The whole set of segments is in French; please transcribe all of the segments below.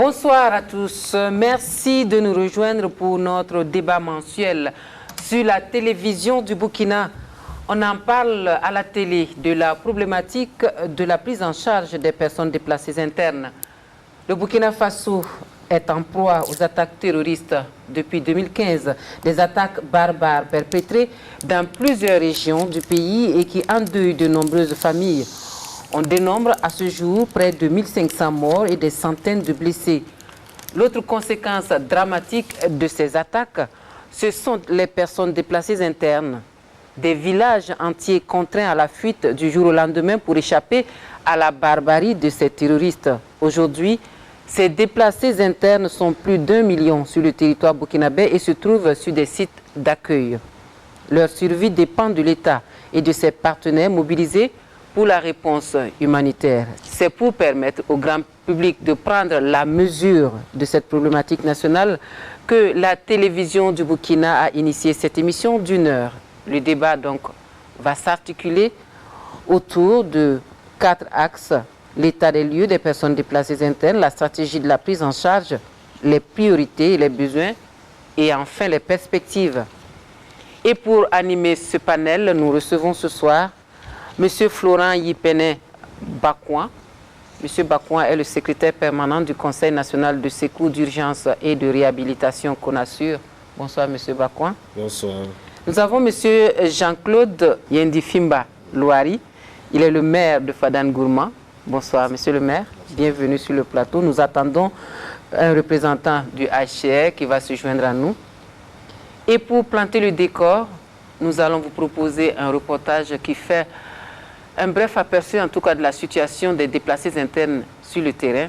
Bonsoir à tous. Merci de nous rejoindre pour notre débat mensuel sur la télévision du Burkina. On en parle à la télé de la problématique de la prise en charge des personnes déplacées internes. Le Burkina Faso est en proie aux attaques terroristes depuis 2015, des attaques barbares perpétrées dans plusieurs régions du pays et qui endeuillent de nombreuses familles. On dénombre à ce jour près de 1500 morts et des centaines de blessés. L'autre conséquence dramatique de ces attaques, ce sont les personnes déplacées internes. Des villages entiers contraints à la fuite du jour au lendemain pour échapper à la barbarie de ces terroristes. Aujourd'hui, ces déplacés internes sont plus d'1 million sur le territoire burkinabé et se trouvent sur des sites d'accueil. Leur survie dépend de l'État et de ses partenaires mobilisés pour la réponse humanitaire. C'est pour permettre au grand public de prendre la mesure de cette problématique nationale que la télévision du Burkina a initié cette émission d'1 heure. Le débat donc va s'articuler autour de 4 axes: l'état des lieux des personnes déplacées internes, la stratégie de la prise en charge, les priorités et les besoins et enfin les perspectives. Et pour animer ce panel, nous recevons ce soir M. Florent Yipene Bakouan. M. Bakouan est le secrétaire permanent du Conseil national de secours d'urgence et de réhabilitation CONASUR. Bonsoir M. Bakouan. Bonsoir. Nous avons M. Jean-Claude Yendifimba Louari. Il est le maire de Fadan-Gourma. Bonsoir M. le maire, bienvenue sur le plateau. Nous attendons un représentant du HCR qui va se joindre à nous. Et pour planter le décor, nous allons vous proposer un reportage qui fait un bref aperçu en tout cas de la situation des déplacés internes sur le terrain.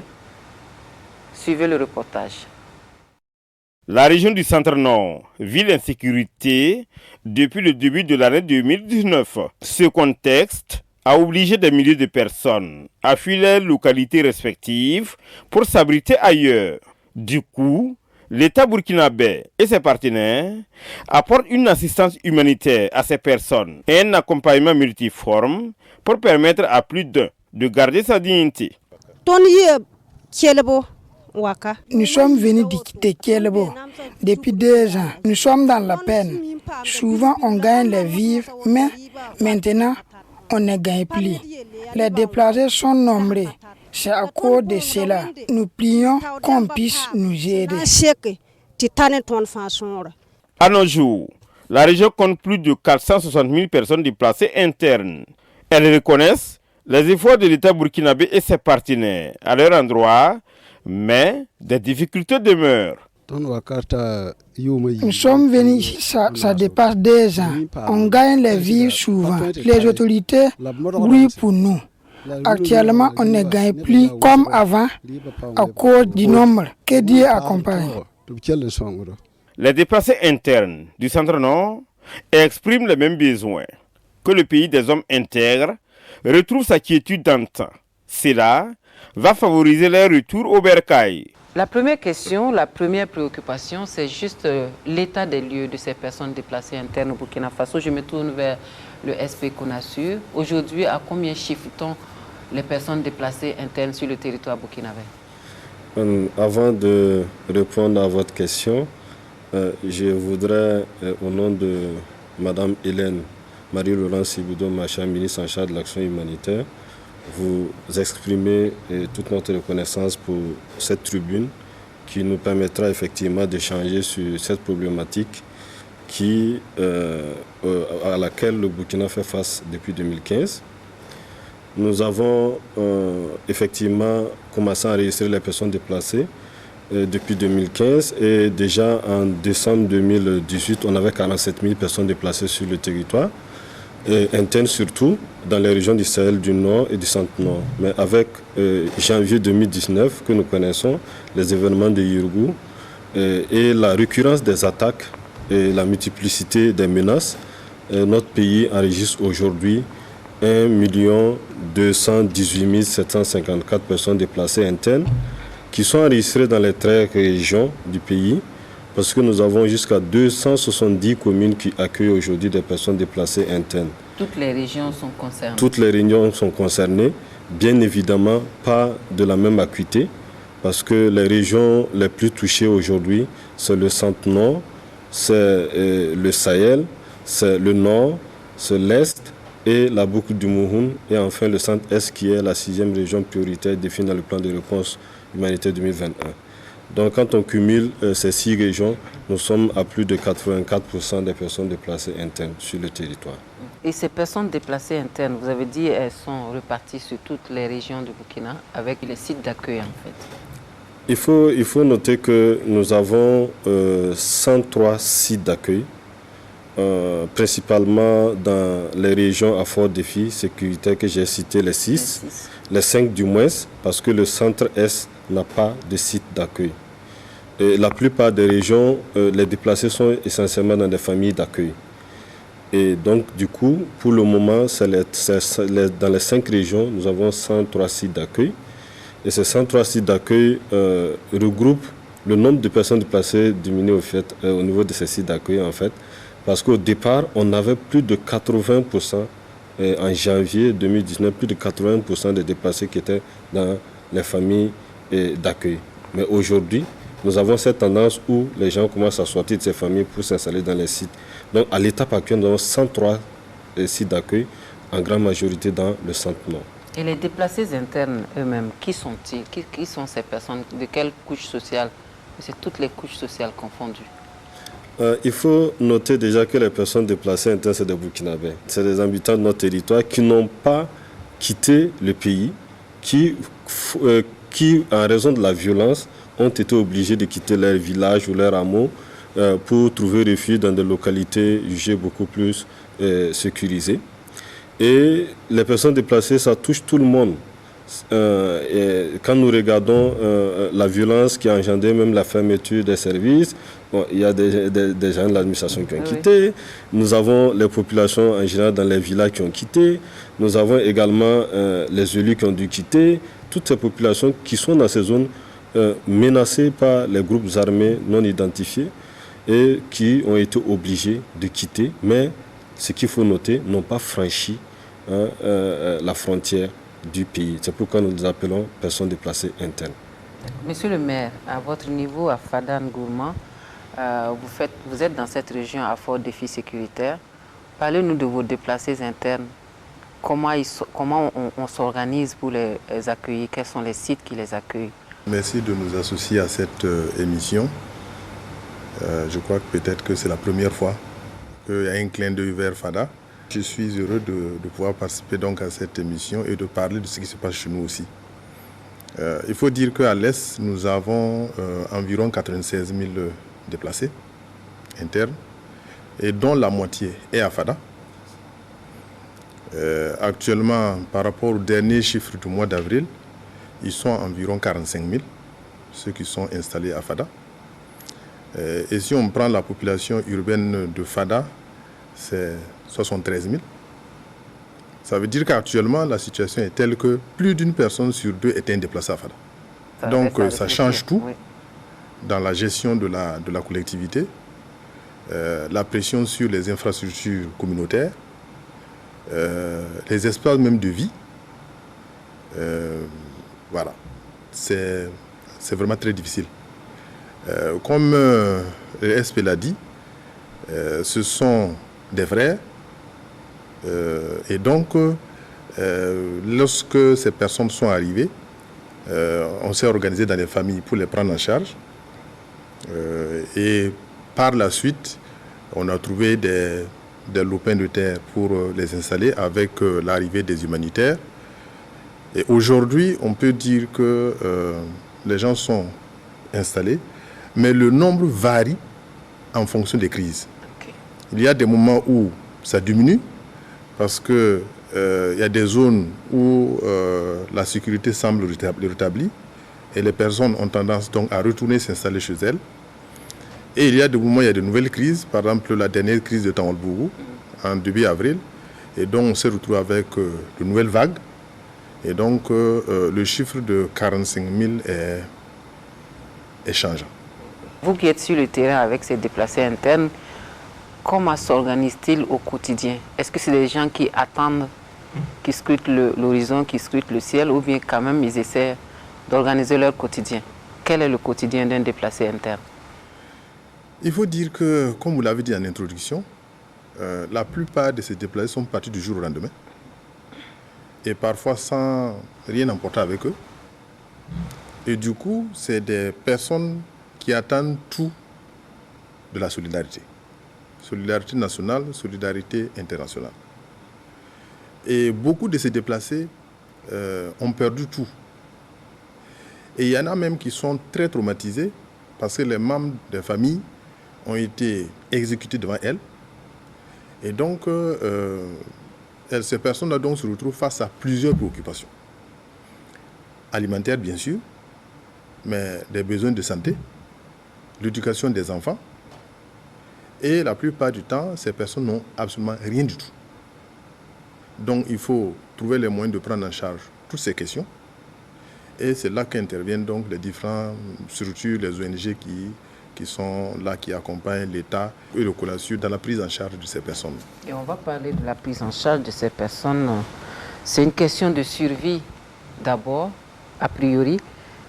Suivez le reportage. La région du Centre-Nord vit l'insécurité depuis le début de l'année 2019. Ce contexte a obligé des milliers de personnes à fuir leurs localités respectives pour s'abriter ailleurs. Du coup, l'État burkinabé et ses partenaires apportent une assistance humanitaire à ces personnes et un accompagnement multiforme pour permettre à plus d'un de garder sa dignité. Nous sommes venus de Kielebo depuis 2 ans. Nous sommes dans la peine. Souvent on gagne les vivres, mais maintenant on ne gagne plus. Les déplacés sont nombreux. C'est à cause de cela. Nous prions qu'on puisse nous aider. À nos jours, la région compte plus de 460 000 personnes déplacées internes. Elles reconnaissent les efforts de l'État burkinabé et ses partenaires à leur endroit, mais des difficultés demeurent. Nous sommes venus, ça dépasse 2 ans. On gagne les vivres souvent. Les autorités brillent pour nous. Actuellement, on ne gagne plus comme avant à cause du nombre que Dieu accompagne. Les déplacés internes du Centre-Nord expriment les mêmes besoins. Que le pays des hommes intègres retrouve sa quiétude d'antan. Cela va favoriser leur retour au bercail. La première question, la première préoccupation, c'est juste l'état des lieux de ces personnes déplacées internes au Burkina Faso. Je me tourne vers le SP CONASUR. Aujourd'hui, à combien chiffre-t-on les personnes déplacées internes sur le territoire burkinabé? Avant de répondre à votre question, je voudrais, au nom de Mme Hélène Marie-Laurence Siboudo Macha, ministre en charge de l'action humanitaire, vous exprimer toute notre reconnaissance pour cette tribune qui nous permettra effectivement d'échanger sur cette problématique à laquelle le Burkina fait face depuis 2015. Nous avons effectivement commencé à enregistrer les personnes déplacées depuis 2015 et déjà en décembre 2018, on avait 47 000 personnes déplacées sur le territoire, internes surtout dans les régions du Sahel du Nord et du Centre-Nord. Mais avec janvier 2019 que nous connaissons, les événements de Yirgou et la récurrence des attaques et la multiplicité des menaces, notre pays enregistre aujourd'hui 1 218 754 personnes déplacées internes qui sont enregistrées dans les 13 régions du pays, parce que nous avons jusqu'à 270 communes qui accueillent aujourd'hui des personnes déplacées internes. Toutes les régions sont concernées? Toutes les régions sont concernées, bien évidemment pas de la même acuité, parce que les régions les plus touchées aujourd'hui, c'est le centre-nord, c'est le Sahel, c'est le nord, c'est l'est et la boucle du Mouhoun, et enfin le centre-est qui est la 6e région prioritaire définie dans le plan de réponse humanitaire 2021. Donc quand on cumule ces 6 régions, nous sommes à plus de 84% des personnes déplacées internes sur le territoire. Et ces personnes déplacées internes, vous avez dit, elles sont reparties sur toutes les régions du Burkina avec les sites d'accueil en fait. Il faut noter que nous avons 103 sites d'accueil, principalement dans les régions à fort défi sécuritaire que j'ai cité, les 6, les 5 du moins, parce que le centre-est n'a pas de site d'accueil. Et la plupart des régions, les déplacés sont essentiellement dans des familles d'accueil. Et donc, du coup, pour le moment, dans les 5 régions, nous avons 103 sites d'accueil. Et ces 103 sites d'accueil regroupent le nombre de personnes déplacées diminué au niveau de ces sites d'accueil, en fait. Parce qu'au départ, on avait plus de 80%, en janvier 2019, plus de 80% des déplacés qui étaient dans les familles d'accueil. Mais aujourd'hui, nous avons cette tendance où les gens commencent à sortir de ces familles pour s'installer dans les sites. Donc à l'étape actuelle, nous avons 103 sites d'accueil, en grande majorité dans le centre-nord. Et les déplacés internes eux-mêmes, qui sont-ils? Qui sont ces personnes? De quelle couche sociale? C'est toutes les couches sociales confondues. Il faut noter déjà que les personnes déplacées internes, c'est des Burkinabés. C'est des habitants de notre territoire qui n'ont pas quitté le pays, qui, en raison de la violence, ont été obligés de quitter leur village ou leur hameau pour trouver refuge dans des localités jugées beaucoup plus sécurisées. Et les personnes déplacées, ça touche tout le monde. Quand nous regardons la violence qui a engendré même la fermeture des services, bon, il y a des gens de l'administration qui ont quitté. Nous avons les populations en général dans les villages qui ont quitté. Nous avons également les élus qui ont dû quitter. Toutes ces populations qui sont dans ces zones menacées par les groupes armés non identifiés et qui ont été obligés de quitter. Mais ce qu'il faut noter, n'ont pas franchi la frontière du pays. C'est pourquoi nous les appelons personnes déplacées internes. Monsieur le maire, à votre niveau, à Fadane Gourma, vous êtes dans cette région à fort défi sécuritaire. Parlez-nous de vos déplacés internes. Comment on s'organise pour les accueillir? Quels sont les sites qui les accueillent? Merci de nous associer à cette émission. Je crois que peut-être que c'est la première fois qu'il y a un clin d'œil vers Fada. Je suis heureux de pouvoir participer donc à cette émission et de parler de ce qui se passe chez nous aussi. Il faut dire qu'à l'Est, nous avons environ 96 000 déplacés internes, et dont la moitié est à Fada. Actuellement, par rapport aux derniers chiffres du mois d'avril, ils sont environ 45 000, ceux qui sont installés à Fada. Et si on prend la population urbaine de Fada, c'est 73 000. Ça veut dire qu'actuellement, la situation est telle que plus d'une personne sur deux est déplacée à Fada. Donc ça change tout dans la gestion de la collectivité, la pression sur les infrastructures communautaires, les espaces même de vie. Voilà, c'est vraiment très difficile. Comme le SP l'a dit, ce sont des frères. Et donc, lorsque ces personnes sont arrivées, on s'est organisé dans les familles pour les prendre en charge. Et par la suite, on a trouvé des lopins de terre pour les installer avec l'arrivée des humanitaires. Et aujourd'hui, on peut dire que les gens sont installés, mais le nombre varie en fonction des crises. Okay. Il y a des moments où ça diminue, parce qu'il y a des zones où la sécurité semble rétablie et les personnes ont tendance donc à retourner s'installer chez elles. Et il y a des moments où il y a de nouvelles crises, par exemple la dernière crise de Tangoulbourou en début avril, et donc on s'est retrouvé avec de nouvelles vagues. Et donc le chiffre de 45 000 est changeant. Vous qui êtes sur le terrain avec ces déplacés internes, comment s'organisent-ils au quotidien? Est-ce que c'est des gens qui attendent, qui scrutent l'horizon, qui scrutent le ciel, ou bien quand même ils essaient d'organiser leur quotidien. Quel est le quotidien d'un déplacé interne? Il faut dire que, comme vous l'avez dit en introduction, la plupart de ces déplacés sont partis du jour au lendemain et parfois sans rien emporter avec eux. Et du coup, c'est des personnes qui attendent tout de la solidarité. Solidarité nationale, solidarité internationale. Et beaucoup de ces déplacés ont perdu tout. Et il y en a même qui sont très traumatisés parce que les membres des familles ont été exécutés devant elles. Et donc, ces personnes-là donc se retrouvent face à plusieurs préoccupations. Alimentaires, bien sûr, mais des besoins de santé, l'éducation des enfants. Et la plupart du temps, ces personnes n'ont absolument rien du tout. Donc, il faut trouver les moyens de prendre en charge toutes ces questions. Et c'est là qu'interviennent donc les différentes structures, les ONG qui sont là, qui accompagnent l'État et le CONASUR dans la prise en charge de ces personnes. Et on va parler de la prise en charge de ces personnes. C'est une question de survie d'abord, a priori.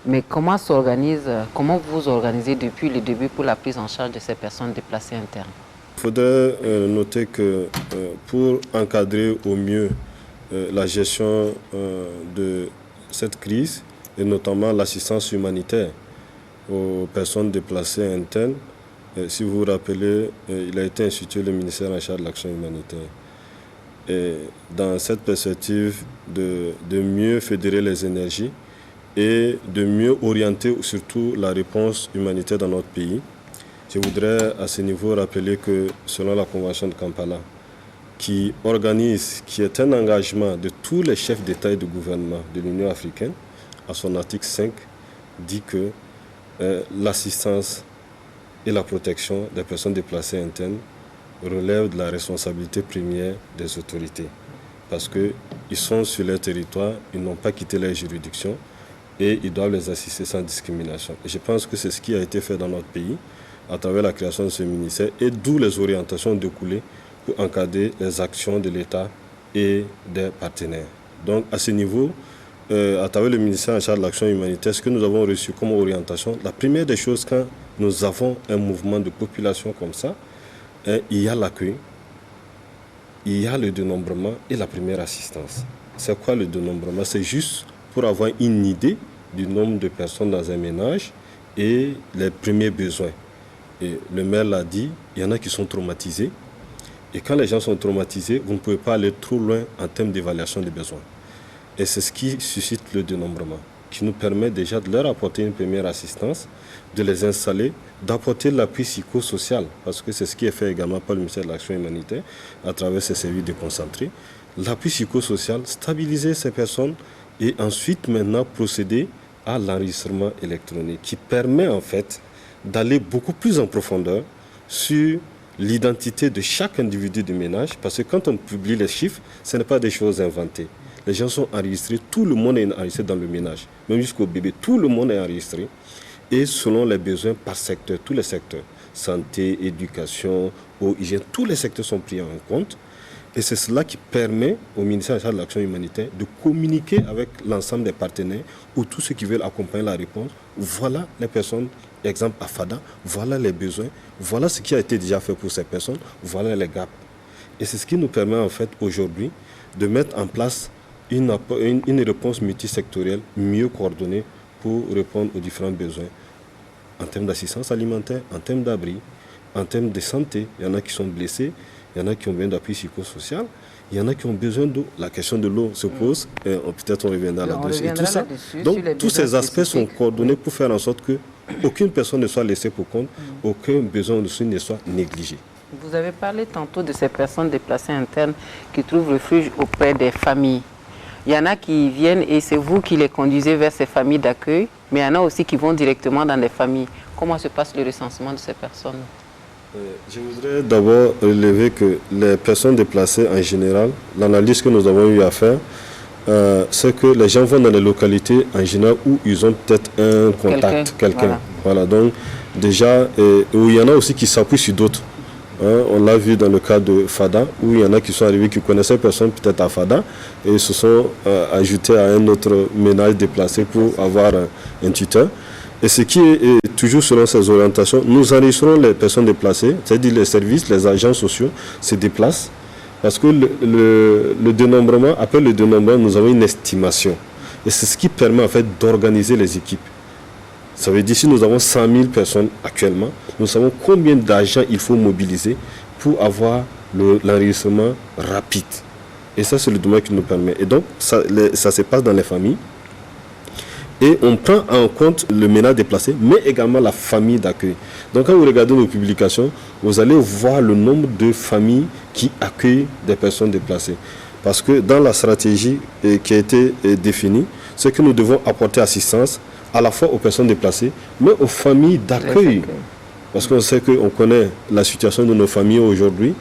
Mais comment vous organisez depuis le début pour la prise en charge de ces personnes déplacées internes? Il faudrait noter que pour encadrer au mieux la gestion de cette crise, et notamment l'assistance humanitaire aux personnes déplacées internes, si vous vous rappelez, il a été institué le ministère en charge de l'action humanitaire. Et dans cette perspective de mieux fédérer les énergies, et de mieux orienter surtout la réponse humanitaire dans notre pays. Je voudrais à ce niveau rappeler que selon la Convention de Kampala, qui est un engagement de tous les chefs d'État et de gouvernement de l'Union africaine, à son article 5, dit que l'assistance et la protection des personnes déplacées internes relèvent de la responsabilité première des autorités. Parce qu'ils sont sur leur territoire, ils n'ont pas quitté leur juridiction, et ils doivent les assister sans discrimination. Et je pense que c'est ce qui a été fait dans notre pays à travers la création de ce ministère et d'où les orientations découlées pour encadrer les actions de l'État et des partenaires. Donc à ce niveau, à travers le ministère en charge de l'action humanitaire, ce que nous avons reçu comme orientation, la première des choses quand nous avons un mouvement de population comme ça, il y a l'accueil, il y a le dénombrement et la première assistance. C'est quoi le dénombrement? C'est juste pour avoir une idée du nombre de personnes dans un ménage et les premiers besoins. Et le maire l'a dit, il y en a qui sont traumatisés. Et quand les gens sont traumatisés, vous ne pouvez pas aller trop loin en termes d'évaluation des besoins. Et c'est ce qui suscite le dénombrement, qui nous permet déjà de leur apporter une première assistance, de les installer, d'apporter l'appui psychosocial, parce que c'est ce qui est fait également par le ministère de l'Action humanitaire, à travers ses services déconcentrés. L'appui psychosocial, stabiliser ces personnes, et ensuite maintenant procéder à l'enregistrement électronique qui permet en fait d'aller beaucoup plus en profondeur sur l'identité de chaque individu du ménage, parce que quand on publie les chiffres, ce n'est pas des choses inventées. Les gens sont enregistrés, tout le monde est enregistré dans le ménage, même jusqu'au bébé, tout le monde est enregistré, et selon les besoins par secteur, tous les secteurs, santé, éducation, eau, hygiène, tous les secteurs sont pris en compte. Et c'est cela qui permet au ministère de l'Action humanitaire de communiquer avec l'ensemble des partenaires ou tous ceux qui veulent accompagner la réponse. Voilà les personnes, exemple à FADA, voilà les besoins, voilà ce qui a été déjà fait pour ces personnes, voilà les gaps. Et c'est ce qui nous permet en fait aujourd'hui de mettre en place une réponse multisectorielle mieux coordonnée pour répondre aux différents besoins en termes d'assistance alimentaire, en termes d'abri, en termes de santé. Il y en a qui sont blessés. Il y en a qui ont besoin d'appui psychosocial, il y en a qui ont besoin d'eau. La question de l'eau se pose, peut-être on reviendra là-dessus. Et tout ça, donc tous ces aspects sont coordonnés pour faire en sorte qu'aucune personne ne soit laissée pour compte, aucun besoin de soins ne soit négligé. Vous avez parlé tantôt de ces personnes déplacées internes qui trouvent refuge auprès des familles. Il y en a qui viennent et c'est vous qui les conduisez vers ces familles d'accueil, mais il y en a aussi qui vont directement dans les familles. Comment se passe le recensement de ces personnes ? Je voudrais d'abord relever que les personnes déplacées en général, l'analyse que nous avons eu à faire, c'est que les gens vont dans les localités en général où ils ont peut-être un contact, quelqu'un. Voilà, donc déjà, où il y en a aussi qui s'appuient sur d'autres. On l'a vu dans le cas de FADA, où il y en a qui sont arrivés, qui connaissaient personne peut-être à FADA, et se sont ajoutés à un autre ménage déplacé pour avoir un tuteur. Et ce qui est toujours selon ces orientations, nous enregistrons les personnes déplacées, c'est-à-dire les services, les agents sociaux se déplacent, parce que le dénombrement, après le dénombrement, nous avons une estimation. Et c'est ce qui permet en fait d'organiser les équipes. Ça veut dire si nous avons 100 000 personnes actuellement, nous savons combien d'agents il faut mobiliser pour avoir l'enregistrement rapide. Et ça, c'est le domaine qui nous permet. Et donc, ça se passe dans les familles. Et on prend en compte le ménage déplacé, mais également la famille d'accueil. Donc, quand vous regardez nos publications, vous allez voir le nombre de familles qui accueillent des personnes déplacées. Parce que dans la stratégie qui a été définie, c'est que nous devons apporter assistance à la fois aux personnes déplacées, mais aux familles d'accueil. Parce qu'on sait qu'on connaît la situation de nos familles aujourd'hui.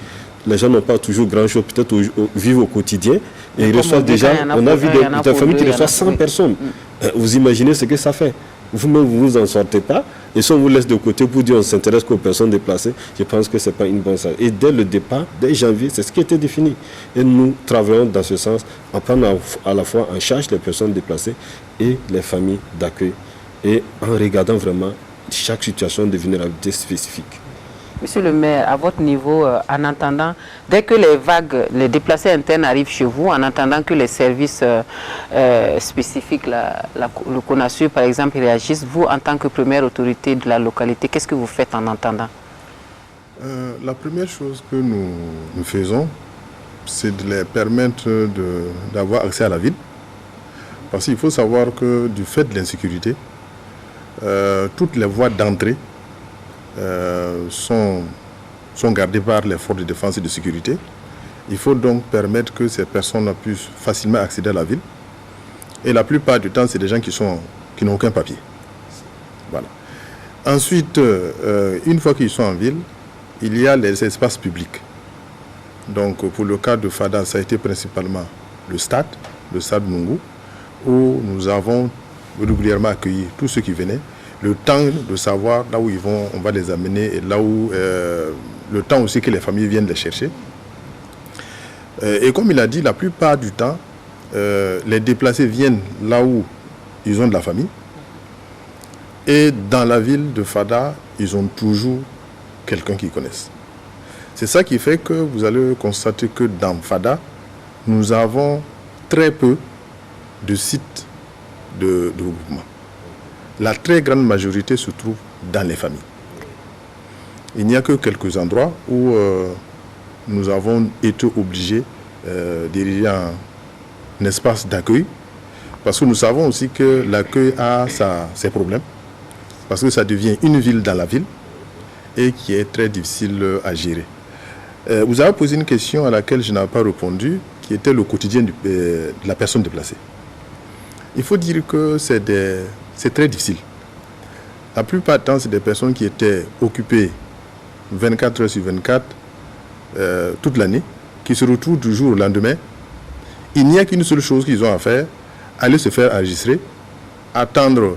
Les gens n'ont pas toujours grand-chose, peut-être vivre au quotidien. Et ils reçoivent déjà, on a vu des familles qui reçoivent 100 personnes. Vous imaginez ce que ça fait. Vous-même, vous ne vous en sortez pas. Et si on vous laisse de côté pour dire on s'intéresse qu'aux personnes déplacées, je pense que ce n'est pas une bonne chose. Et dès le départ, dès janvier, c'est ce qui était défini. Et nous travaillons dans ce sens, en prenant à la fois en charge les personnes déplacées et les familles d'accueil. Et en regardant vraiment chaque situation de vulnérabilité spécifique. Monsieur le maire, à votre niveau, en attendant, dès que les déplacés internes arrivent chez vous, en attendant que les services spécifiques, le CONASUR par exemple, réagissent, vous en tant que première autorité de la localité, qu'est-ce que vous faites en attendant? La première chose que nous faisons, c'est de les permettre d'avoir accès à la ville. Parce qu'il faut savoir que du fait de l'insécurité, toutes les voies d'entrée sont gardées par les forces de défense et de sécurité. Il faut donc permettre que ces personnes puissent facilement accéder à la ville. Et la plupart du temps, c'est des gens qui n'ont aucun papier. Voilà. Ensuite, une fois qu'ils sont en ville, il y a les espaces publics. Donc, pour le cas de FADA, ça a été principalement le stade Mungu, où nous avons régulièrement accueilli tous ceux qui venaient. Le temps de savoir là où ils vont, on va les amener, et là où le temps aussi que les familles viennent les chercher. Et comme il a dit, la plupart du temps, les déplacés viennent là où ils ont de la famille. Et dans la ville de Fada, ils ont toujours quelqu'un qu'ils connaissent. C'est ça qui fait que vous allez constater que dans Fada, nous avons très peu de sites de regroupement. La très grande majorité se trouve dans les familles. Il n'y a que quelques endroits où nous avons été obligés d'ériger un espace d'accueil, parce que nous savons aussi que l'accueil a ses problèmes, parce que ça devient une ville dans la ville et qui est très difficile à gérer. Vous avez posé une question à laquelle je n'avais pas répondu, qui était le quotidien de la personne déplacée. Il faut dire que c'est très difficile. La plupart du temps, c'est des personnes qui étaient occupées 24 heures sur 24 toute l'année, qui se retrouvent du jour au lendemain. Il n'y a qu'une seule chose qu'ils ont à faire, aller se faire enregistrer, attendre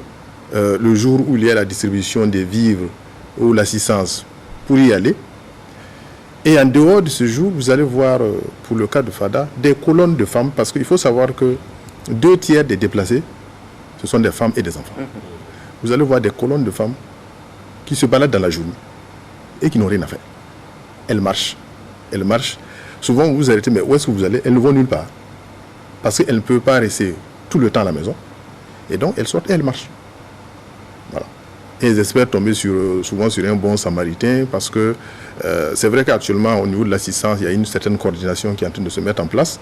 le jour où il y a la distribution des vivres ou l'assistance pour y aller. Et en dehors de ce jour, vous allez voir, pour le cas de Fada, des colonnes de femmes, parce qu'il faut savoir que 2 tiers des déplacés, ce sont des femmes et des enfants. Vous allez voir des colonnes de femmes qui se baladent dans la journée et qui n'ont rien à faire. Elles marchent. Souvent, vous vous arrêtez, mais où est-ce que vous allez? Elles ne vont nulle part. Parce qu'elles ne peuvent pas rester tout le temps à la maison. Et donc, elles sortent et elles marchent. Voilà. Et elles espèrent tomber souvent sur un bon samaritain, parce que c'est vrai qu'actuellement, au niveau de l'assistance, il y a une certaine coordination qui est en train de se mettre en place.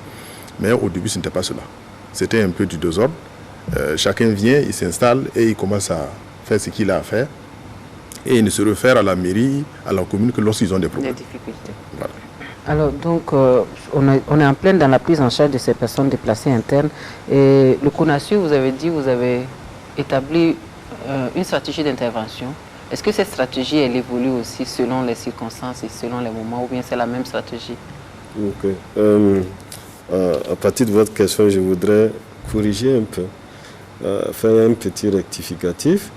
Mais au début, ce n'était pas cela. C'était un peu du désordre. Chacun vient, il s'installe et il commence à faire ce qu'il a à faire. Et il ne se réfère à la mairie, à la commune que lorsqu'ils ont des problèmes. Des difficultés. Voilà. Alors, donc, on est en pleine dans la prise en charge de ces personnes déplacées internes. Et le CONASUR, vous avez dit, vous avez établi une stratégie d'intervention. Est-ce que cette stratégie, elle évolue aussi selon les circonstances et selon les moments, ou bien c'est la même stratégie? Ok. À partir de votre question, je voudrais corriger un peu, faire un petit rectificatif.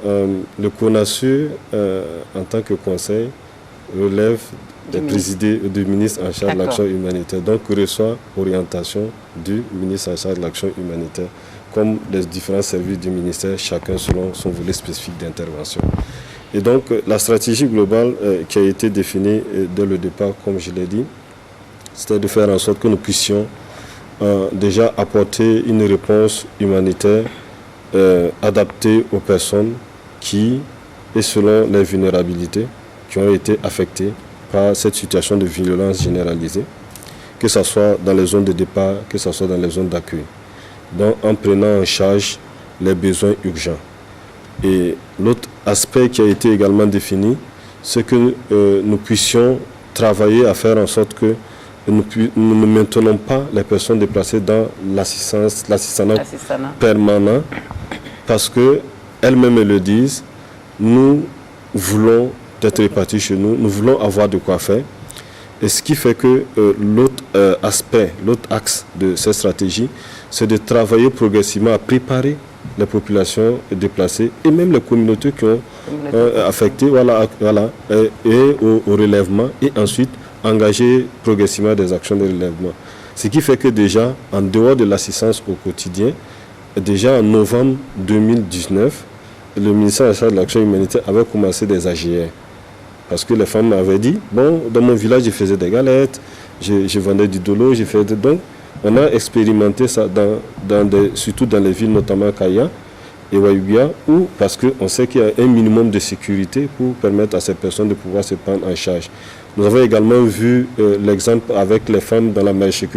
Le CONASUR, en tant que conseil, relève des présidés du ministre en charge de l'action humanitaire, donc reçoit orientation du ministre en charge de l'action humanitaire, comme les différents services du ministère, chacun selon son volet spécifique d'intervention. Et donc, la stratégie globale qui a été définie dès le départ, comme je l'ai dit, c'était de faire en sorte que nous puissions déjà apporter une réponse humanitaire adaptée aux personnes qui, et selon les vulnérabilités, qui ont été affectées par cette situation de violence généralisée, que ce soit dans les zones de départ, que ce soit dans les zones d'accueil. Donc, en prenant en charge les besoins urgents. Et l'autre aspect qui a été également défini, c'est que nous puissions travailler à faire en sorte que nous ne maintenons pas les personnes déplacées dans l'assistanat permanent, parce qu'elles-mêmes le disent, nous voulons être répartis chez nous, nous voulons avoir de quoi faire. Et ce qui fait que l'autre aspect, l'autre axe de cette stratégie, c'est de travailler progressivement à préparer les populations déplacées et même les communautés qui ont affecté et au relèvement, et ensuite engager progressivement des actions de relèvement. Ce qui fait que déjà, en dehors de l'assistance au quotidien, déjà en novembre 2019, le ministère de l'Action humanitaire avait commencé des AGR. Parce que les femmes m'avaient dit, bon, dans mon village, je faisais des galettes, je vendais du dolo, je faisais... Donc, on a expérimenté ça surtout dans les villes, notamment Kaya et Wayugia, où, parce qu'on sait qu'il y a un minimum de sécurité pour permettre à ces personnes de pouvoir se prendre en charge. Nous avons également vu l'exemple avec les femmes dans la maraîchère,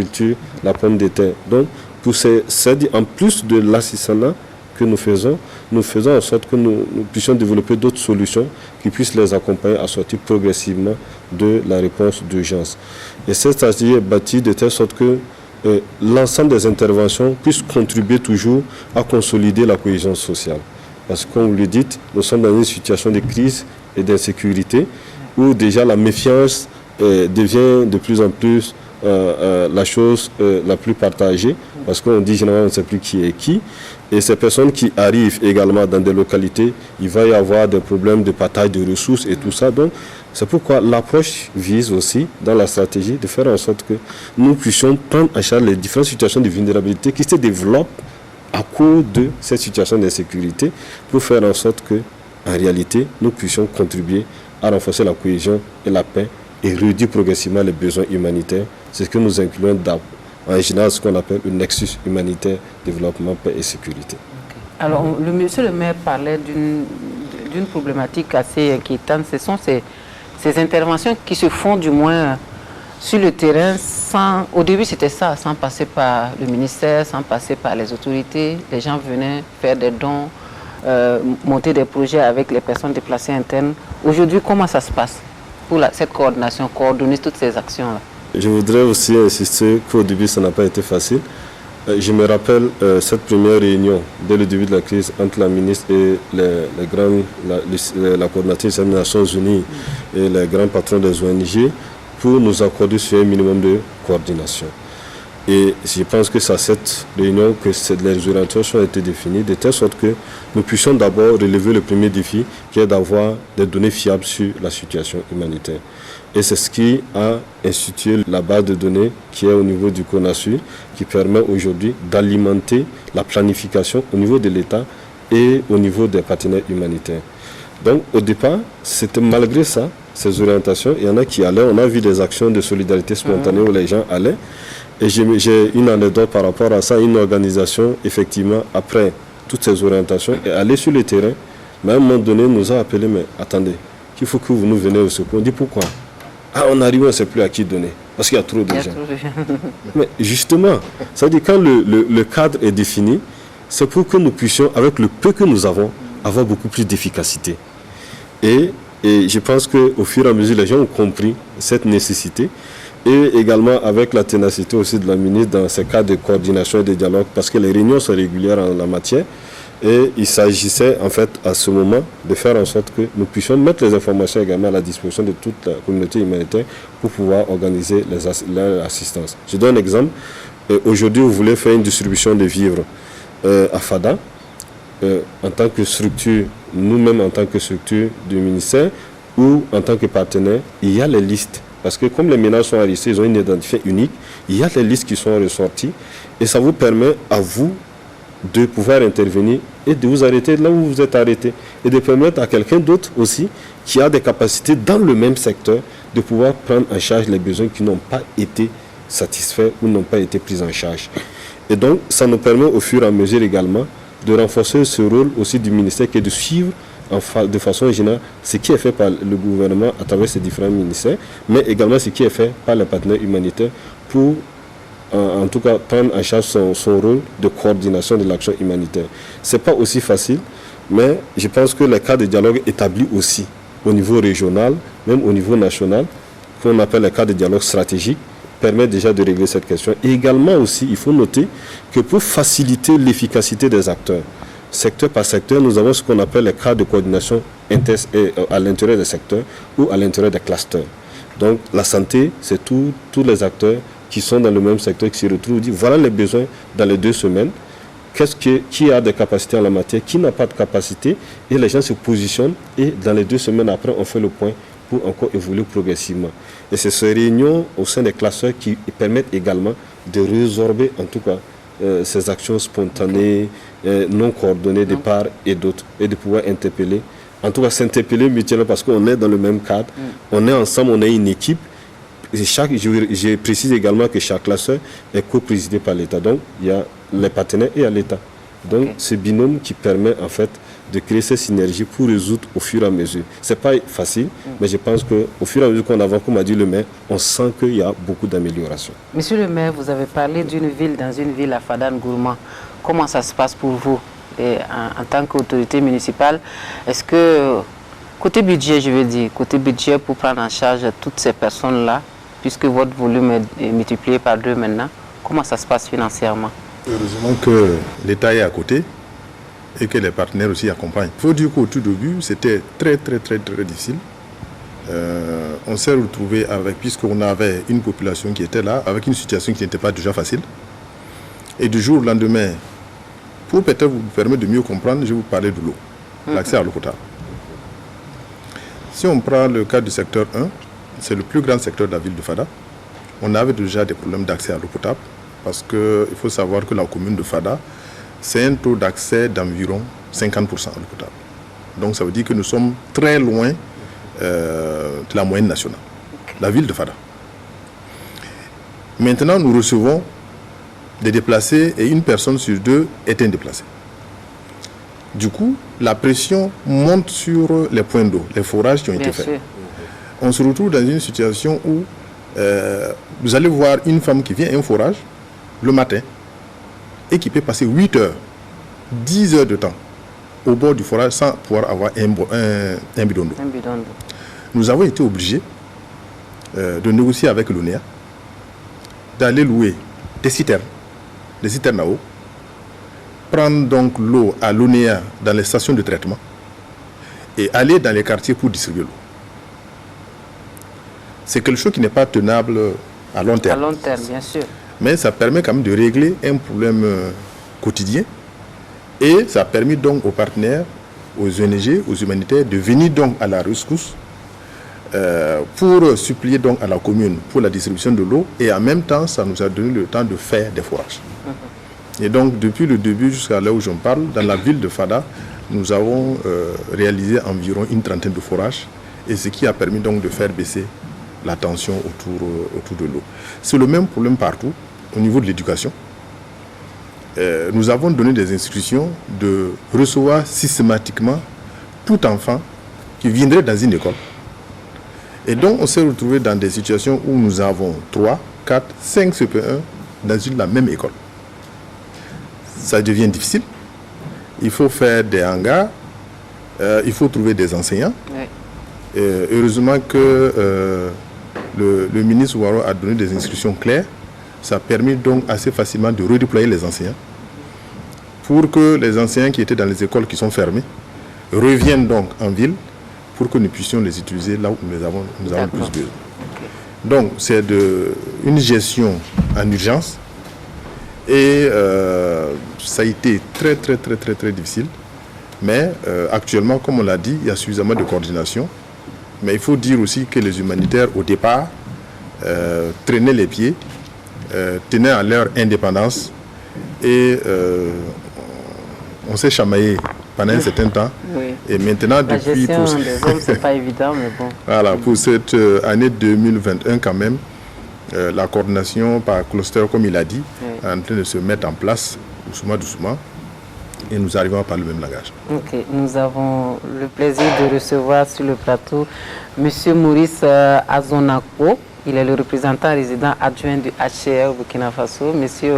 la pomme de terre. Donc, en plus de l'assistanat que nous faisons en sorte que nous puissions développer d'autres solutions qui puissent les accompagner à sortir progressivement de la réponse d'urgence. Et cette stratégie est bâtie de telle sorte que l'ensemble des interventions puissent contribuer toujours à consolider la cohésion sociale. Parce que, comme vous le dites, nous sommes dans une situation de crise et d'insécurité où déjà la méfiance devient de plus en plus la chose la plus partagée, parce qu'on dit généralement on ne sait plus qui est qui. Et ces personnes qui arrivent également dans des localités, il va y avoir des problèmes de partage de ressources et tout ça. Donc, c'est pourquoi l'approche vise aussi, dans la stratégie, de faire en sorte que nous puissions prendre en charge les différentes situations de vulnérabilité qui se développent à cause de cette situation d'insécurité, pour faire en sorte que, en réalité, nous puissions contribuer à renforcer la cohésion et la paix et réduire progressivement les besoins humanitaires. C'est ce que nous incluons en général ce qu'on appelle le nexus humanitaire, développement, paix et sécurité. Alors, monsieur le maire parlait d'une problématique assez inquiétante. Ce sont ces interventions qui se font du moins sur le terrain au début c'était ça, sans passer par le ministère, sans passer par les autorités. Les gens venaient faire des dons, monter des projets avec les personnes déplacées internes. Aujourd'hui, comment ça se passe pour cette coordination, coordonner toutes ces actions-là? Je voudrais aussi insister qu'au début, ça n'a pas été facile. Je me rappelle cette première réunion, dès le début de la crise, entre la ministre et la coordinatrice des Nations Unies et les grands patrons des ONG, pour nous accorder sur un minimum de coordination. Et je pense que c'est à cette réunion que les orientations ont été définies, de telle sorte que nous puissions d'abord relever le premier défi, qui est d'avoir des données fiables sur la situation humanitaire. Et c'est ce qui a institué la base de données qui est au niveau du CONASUR, qui permet aujourd'hui d'alimenter la planification au niveau de l'État et au niveau des partenaires humanitaires. Donc au départ, c'était malgré ça, ces orientations, il y en a qui allaient, on a vu des actions de solidarité spontanée où les gens allaient. Et j'ai une anecdote par rapport à ça, une organisation, effectivement, après toutes ces orientations, est allée sur le terrain, mais à un moment donné, nous a appelé, mais attendez, qu'il faut que vous nous veniez au secours. On dit pourquoi? Ah, on arrive, on ne sait plus à qui donner, parce qu'il y a trop de gens. Mais justement, ça veut dire quand le cadre est défini, c'est pour que nous puissions, avec le peu que nous avons, avoir beaucoup plus d'efficacité. Et je pense qu'au fur et à mesure, les gens ont compris cette nécessité. Et également avec la ténacité aussi de la ministre dans ces cas de coordination et de dialogue, parce que les réunions sont régulières en la matière. Et il s'agissait en fait à ce moment de faire en sorte que nous puissions mettre les informations également à la disposition de toute la communauté humanitaire pour pouvoir organiser l'assistance. Je donne un exemple. Aujourd'hui, vous voulez faire une distribution de vivres à Fada. En tant que structure, nous-mêmes en tant que structure du ministère, où, en tant que partenaire, il y a les listes. Parce que comme les ménages sont enregistrés, ils ont une identifiant unique, il y a les listes qui sont ressorties et ça vous permet à vous de pouvoir intervenir et de vous arrêter là où vous êtes arrêté et de permettre à quelqu'un d'autre aussi qui a des capacités dans le même secteur de pouvoir prendre en charge les besoins qui n'ont pas été satisfaits ou n'ont pas été pris en charge. Et donc, ça nous permet au fur et à mesure également de renforcer ce rôle aussi du ministère qui est de suivre de façon générale ce qui est fait par le gouvernement à travers ces différents ministères, mais également ce qui est fait par les partenaires humanitaires pour en tout cas prendre en charge son rôle de coordination de l'action humanitaire. Ce n'est pas aussi facile, mais je pense que les cas de dialogue établis aussi au niveau régional, même au niveau national, qu'on appelle les cas de dialogue stratégique, permet déjà de régler cette question. Et également aussi, il faut noter que pour faciliter l'efficacité des acteurs, secteur par secteur, nous avons ce qu'on appelle les cas de coordination à l'intérieur des secteurs ou à l'intérieur des clusters. Donc la santé, c'est tous les acteurs qui sont dans le même secteur, qui se retrouvent, disent voilà les besoins dans les 2 semaines, qui a des capacités en la matière, qui n'a pas de capacité, et les gens se positionnent, et dans les 2 semaines après, on fait le point pour encore évoluer progressivement. Et c'est ces réunions au sein des clusters qui permettent également de résorber, en tout cas, ces actions spontanées, non coordonnées de part et d'autre, et de pouvoir interpeller, en tout cas s'interpeller mutuellement parce qu'on est dans le même cadre, on est ensemble, on est une équipe. Je précise également que chaque classeur est co-présidé par l'État. Donc, il y a les partenaires et l'État. Donc, ce binôme qui permet en fait de créer ces synergies pour résoudre au fur et à mesure. Ce n'est pas facile, mais je pense qu'au fur et à mesure qu'on avance, comme a dit le maire, on sent qu'il y a beaucoup d'améliorations. Monsieur le maire, vous avez parlé d'une ville dans une ville à Fadane Gourma. Comment ça se passe pour vous en tant qu'autorité municipale? Est-ce que, côté budget, je veux dire, côté budget pour prendre en charge toutes ces personnes-là, puisque votre volume est multiplié par 2 maintenant, comment ça se passe financièrement? Heureusement que l'État est à côté et que les partenaires aussi accompagnent. Il faut dire qu'au tout début, c'était très difficile. On s'est retrouvé puisqu'on avait une population qui était là, avec une situation qui n'était pas déjà facile. Et du jour au lendemain, pour peut-être vous permettre de mieux comprendre, je vais vous parler de l'eau, l'accès à l'eau potable. Si on prend le cas du secteur 1, c'est le plus grand secteur de la ville de Fada. On avait déjà des problèmes d'accès à l'eau potable parce qu'il faut savoir que la commune de Fada, c'est un taux d'accès d'environ 50% à l'eau potable. Donc ça veut dire que nous sommes très loin de la moyenne nationale, la ville de Fada. Maintenant, nous recevons des déplacés et une personne sur 2 est un déplacé. Du coup, la pression monte sur les points d'eau, les forages qui ont été faits. On se retrouve dans une situation où vous allez voir une femme qui vient à un forage le matin et qui peut passer 8 heures, 10 heures de temps au bord du forage sans pouvoir avoir un bidon d'eau. Nous avons été obligés de négocier avec l'ONEA, d'aller louer des citernes à eau, prendre donc l'eau à l'ONEA dans les stations de traitement et aller dans les quartiers pour distribuer l'eau. C'est quelque chose qui n'est pas tenable à long terme. À long terme, bien sûr. Mais ça permet quand même de régler un problème quotidien et ça a permis donc aux partenaires, aux ONG, aux humanitaires de venir donc à la rescousse pour supplier donc à la commune pour la distribution de l'eau et en même temps ça nous a donné le temps de faire des forages. Et donc depuis le début jusqu'à là où j'en parle, dans la ville de Fada, nous avons réalisé environ une trentaine de forages et ce qui a permis donc de faire baisser la tension autour de l'eau. C'est le même problème partout au niveau de l'éducation. Nous avons donné des instructions de recevoir systématiquement tout enfant qui viendrait dans une école. Et donc on s'est retrouvé dans des situations où nous avons 3, 4, 5 CP1 dans la même école. Ça devient difficile. Il faut faire des hangars, il faut trouver des enseignants. Oui. Heureusement que le ministre Ouaro a donné des instructions claires. Ça a permis donc assez facilement de redéployer les enseignants pour que les enseignants qui étaient dans les écoles qui sont fermées reviennent donc en ville pour que nous puissions les utiliser là où nous avons plus besoin. Okay. Donc c'est une gestion en urgence et ça a été très difficile. Mais actuellement, comme on l'a dit, il y a suffisamment de coordination. Mais il faut dire aussi que les humanitaires, au départ, traînaient les pieds, tenaient à leur indépendance et on s'est chamaillé pendant un certain temps. Oui. Et maintenant, La gestion des hommes, c'est pas évident, mais bon. Voilà, pour cette année 2021 quand même, la coordination par cluster, comme il a dit, est en train de se mettre en place, doucement, et nous arrivons à parler le même langage. Ok, nous avons le plaisir de recevoir sur le plateau M. Maurice Azonako. Il est le représentant résident adjoint du HCR Burkina Faso. Monsieur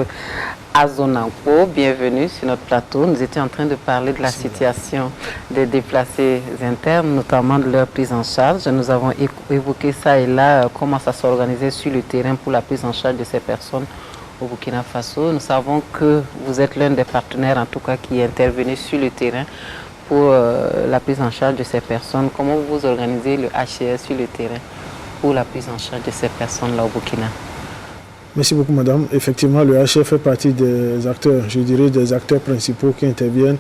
Azonako, bienvenue sur notre plateau. Nous étions en train de parler de la situation des déplacés internes, notamment de leur prise en charge. Nous avons évoqué ça et là, comment ça s'organisait sur le terrain pour la prise en charge de ces personnes au Burkina Faso. Nous savons que vous êtes l'un des partenaires, en tout cas, qui est intervenu sur le terrain pour la prise en charge de ces personnes. Comment vous organisez le HCR sur le terrain pour la prise en charge de ces personnes-là au Burkina? Merci beaucoup, madame. Effectivement, le HCR fait partie des acteurs, je dirais des acteurs principaux qui interviennent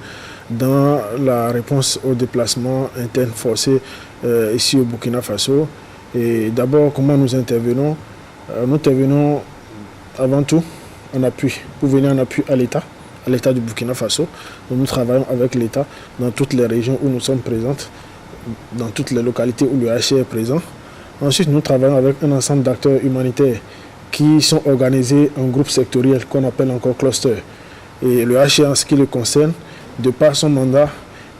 dans la réponse aux déplacements internes forcés ici au Burkina Faso. Et d'abord, comment nous intervenons? Nous intervenons avant tout en appui, pour venir en appui à l'État du Burkina Faso. Donc, nous travaillons avec l'État dans toutes les régions où nous sommes présentes, dans toutes les localités où le HCR est présent. Ensuite, nous travaillons avec un ensemble d'acteurs humanitaires qui sont organisés en groupes sectoriels qu'on appelle encore clusters. Et le HCR, en ce qui le concerne, de par son mandat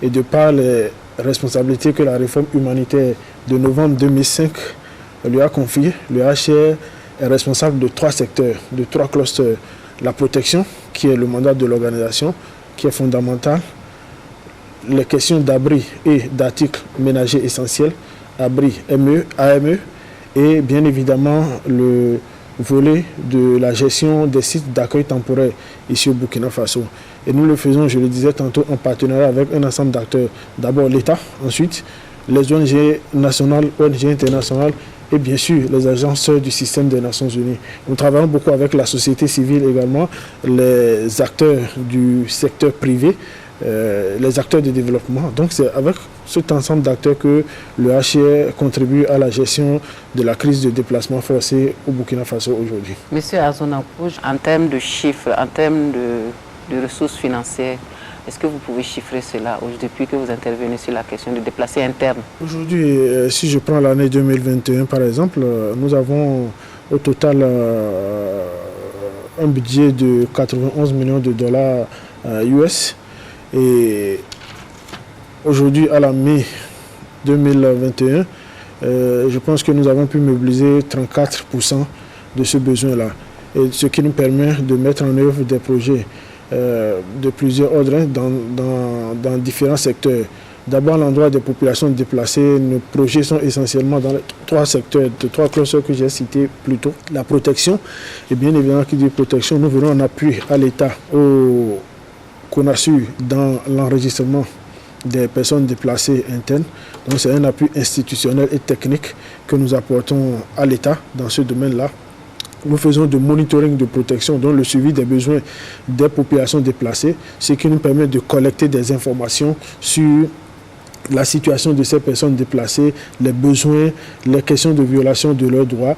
et de par les responsabilités que la réforme humanitaire de novembre 2005 lui a confiées, le HCR est responsable de 3 secteurs, de 3 clusters. La protection, qui est le mandat de l'organisation, qui est fondamental. Les questions d'abri et d'articles ménagers essentiels, abri, AME, et bien évidemment le volet de la gestion des sites d'accueil temporaire ici au Burkina Faso. Et nous le faisons, je le disais tantôt, en partenariat avec un ensemble d'acteurs. D'abord l'État, ensuite les ONG nationales, ONG internationales et bien sûr les agences du système des Nations Unies. Nous travaillons beaucoup avec la société civile également, les acteurs du secteur privé, les acteurs de développement. Donc c'est avec cet ensemble d'acteurs que le HCR contribue à la gestion de la crise de déplacement forcé au Burkina Faso aujourd'hui. Monsieur Azonako, en termes de chiffres, en termes de ressources financières, est-ce que vous pouvez chiffrer cela depuis que vous intervenez sur la question de déplacés internes? Aujourd'hui, si je prends l'année 2021 par exemple, nous avons au total un budget de 91 millions de dollars US. Et aujourd'hui, à la mai 2021, je pense que nous avons pu mobiliser 34% de ce besoin-là. Et ce qui nous permet de mettre en œuvre des projets de plusieurs ordres dans différents secteurs. D'abord, à l'endroit des populations déplacées, nos projets sont essentiellement dans les 3 secteurs, de 3 clusters que j'ai cités plus tôt. La protection, et bien évidemment, qui dit protection, nous venons en appui à l'État, qu'on a su dans l'enregistrement des personnes déplacées internes. Donc c'est un appui institutionnel et technique que nous apportons à l'État dans ce domaine-là. Nous faisons du monitoring de protection, donc le suivi des besoins des populations déplacées, ce qui nous permet de collecter des informations sur la situation de ces personnes déplacées, les besoins, les questions de violation de leurs droits,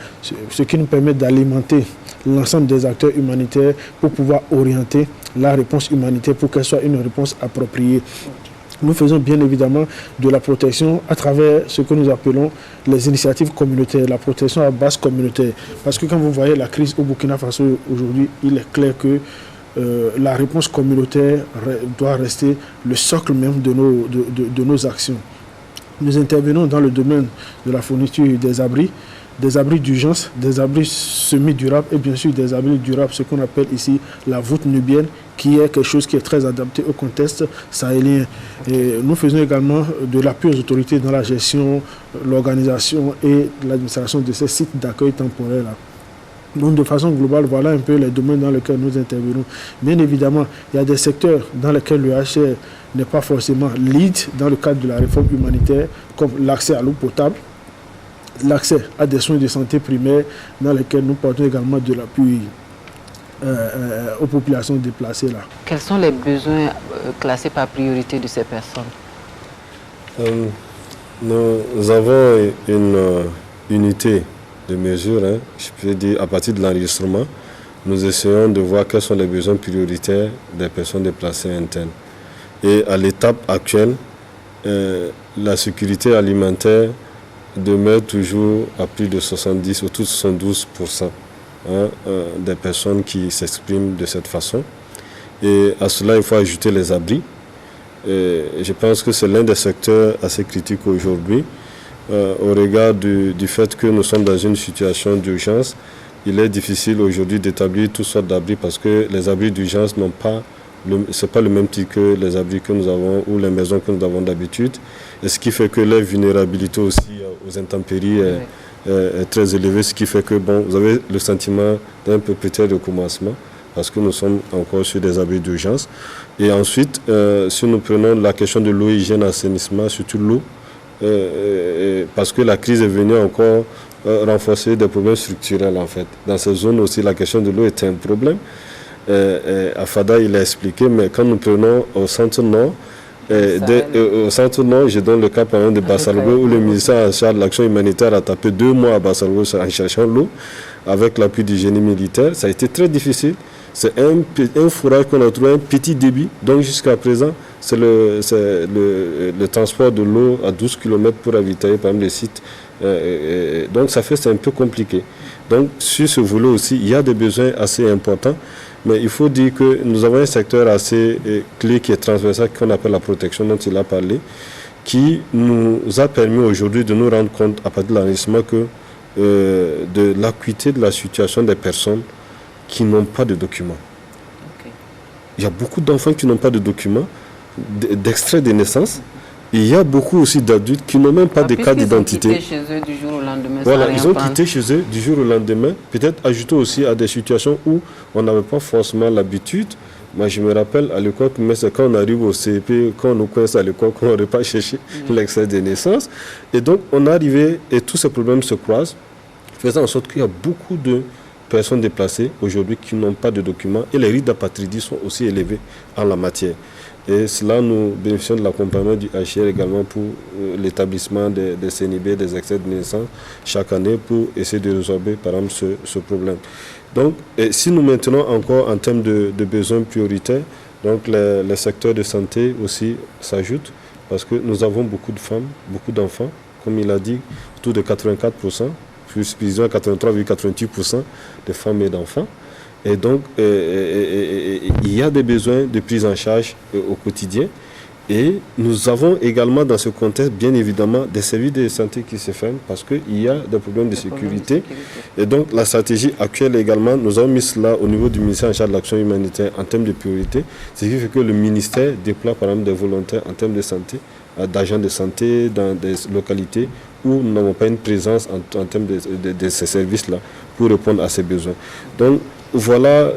ce qui nous permet d'alimenter l'ensemble des acteurs humanitaires pour pouvoir orienter la réponse humanitaire pour qu'elle soit une réponse appropriée. Nous faisons bien évidemment de la protection à travers ce que nous appelons les initiatives communautaires, la protection à base communautaire. Parce que quand vous voyez la crise au Burkina Faso aujourd'hui, il est clair que la réponse communautaire doit rester le socle même de nos actions. Nous intervenons dans le domaine de la fourniture des abris d'urgence, des abris semi-durables et bien sûr des abris durables, ce qu'on appelle ici la voûte nubienne, qui est quelque chose qui est très adapté au contexte sahélien. Et nous faisons également de l'appui aux autorités dans la gestion, l'organisation et l'administration de ces sites d'accueil temporaire-là. Donc de façon globale, voilà un peu les domaines dans lesquels nous intervenons. Bien évidemment, il y a des secteurs dans lesquels le HCR n'est pas forcément lead dans le cadre de la réforme humanitaire, comme l'accès à l'eau potable, l'accès à des soins de santé primaires, dans lesquels nous portons également de l'appui aux populations déplacées là. Quels sont les besoins classés par priorité de ces personnes? Nous avons une unité de mesure, hein, je peux dire, à partir de l'enregistrement. Nous essayons de voir quels sont les besoins prioritaires des personnes déplacées internes. Et à l'étape actuelle, la sécurité alimentaire demeure toujours à plus de 70, autour de 72% des personnes qui s'expriment de cette façon. Et à cela, il faut ajouter les abris. Et je pense que c'est l'un des secteurs assez critiques aujourd'hui. Au regard du fait que nous sommes dans une situation d'urgence, il est difficile aujourd'hui d'établir toutes sortes d'abris parce que les abris d'urgence n'ont pas c'est pas le même type que les abris que nous avons ou les maisons que nous avons d'habitude. Et ce qui fait que la vulnérabilité aussi aux intempéries est très élevée, ce qui fait que vous avez le sentiment d'un peu peut-être de commencement parce que nous sommes encore sur des abris d'urgence. Et ensuite, si nous prenons la question de l'eau, hygiène, assainissement, surtout l'eau, parce que la crise est venue encore renforcer des problèmes structurels en fait. Dans ces zones aussi, la question de l'eau était un problème. Afada, il a expliqué, mais quand nous prenons au centre-nord, je donne le cas par exemple de Bassalgo, où le ministère en charge de l'action humanitaire a tapé 2 mois à Bassalgo en cherchant l'eau, avec l'appui du génie militaire. Ça a été très difficile. C'est un fourrage qu'on a trouvé, un petit débit. Donc jusqu'à présent, c'est le transport de l'eau à 12 km pour ravitailler par exemple les sites. Donc c'est un peu compliqué. Donc sur ce volet aussi, il y a des besoins assez importants. Mais il faut dire que nous avons un secteur assez clé qui est transversal, qu'on appelle la protection, dont il a parlé, qui nous a permis aujourd'hui de nous rendre compte, à partir de l'enregistrement, que de l'acuité de la situation des personnes qui n'ont pas de documents. Okay. Il y a beaucoup d'enfants qui n'ont pas de documents, d'extrait de naissance. Il y a beaucoup aussi d'adultes qui n'ont même pas de carte d'identité. Ils ont quitté chez eux du jour au lendemain. Voilà, ils ont quitté chez eux du jour au lendemain. Peut-être ajouter aussi à des situations où on n'avait pas forcément l'habitude. Moi, je me rappelle à l'époque, mais c'est quand on arrive au CP, quand on nous coince à l'école, qu'on n'aurait pas cherché l'extrait de naissance. Et donc, on est arrivé et tous ces problèmes se croisent, faisant en sorte qu'il y a beaucoup de personnes déplacées aujourd'hui qui n'ont pas de documents et les risques d'apatridie sont aussi élevés en la matière. Et cela, nous bénéficions de l'accompagnement du HCR également pour l'établissement des CNIB, des extraits de naissance chaque année pour essayer de résorber par exemple ce problème. Donc, si nous maintenons encore en termes de besoins prioritaires, donc les secteurs de santé aussi s'ajoutent parce que nous avons beaucoup de femmes, beaucoup d'enfants, comme il a dit, autour de 84%, plus précisément 83,88% de femmes et d'enfants. Et donc, il y a des besoins de prise en charge au quotidien. Et nous avons également dans ce contexte, bien évidemment, des services de santé qui se ferment parce qu'il y a des problèmes de sécurité. Et donc, la stratégie actuelle également, nous avons mis cela au niveau du ministère en charge de l'action humanitaire en termes de priorité. Ce qui fait que le ministère déploie par exemple des volontaires en termes de santé, d'agents de santé dans des localités où nous n'avons pas une présence en termes de ces services-là pour répondre à ces besoins. Donc, voilà,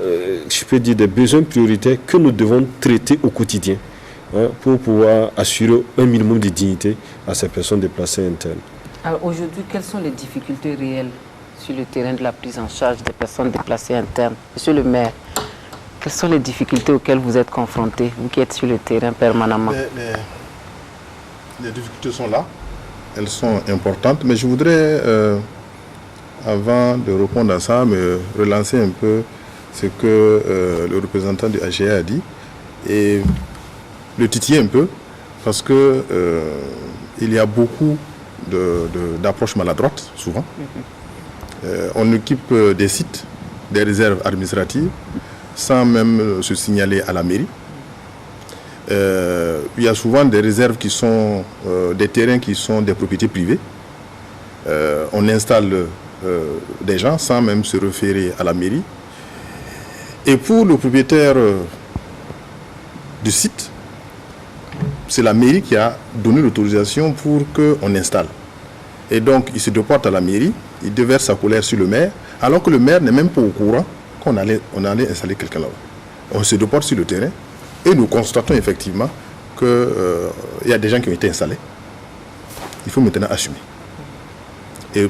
je peux dire, des besoins prioritaires que nous devons traiter au quotidien pour pouvoir assurer un minimum de dignité à ces personnes déplacées internes. Alors aujourd'hui, quelles sont les difficultés réelles sur le terrain de la prise en charge des personnes déplacées internes? Monsieur le maire, quelles sont les difficultés auxquelles vous êtes confrontés, vous qui êtes sur le terrain permanemment? Les difficultés sont là, elles sont importantes, mais je voudrais... avant de répondre à ça, me relancer un peu ce que le représentant du HCR a dit et le titiller un peu parce que il y a beaucoup d'approches maladroites souvent. On équipe des sites, des réserves administratives sans même se signaler à la mairie. Il y a souvent des réserves qui sont des terrains qui sont des propriétés privées. On installe des gens sans même se référer à la mairie. Et pour le propriétaire du site, c'est la mairie qui a donné l'autorisation pour qu'on installe. Et donc, il se déporte à la mairie, il déverse sa colère sur le maire, alors que le maire n'est même pas au courant qu'on allait installer quelqu'un là-bas. On se déporte sur le terrain et nous constatons effectivement qu'il y a des gens qui ont été installés. Il faut maintenant assumer. Et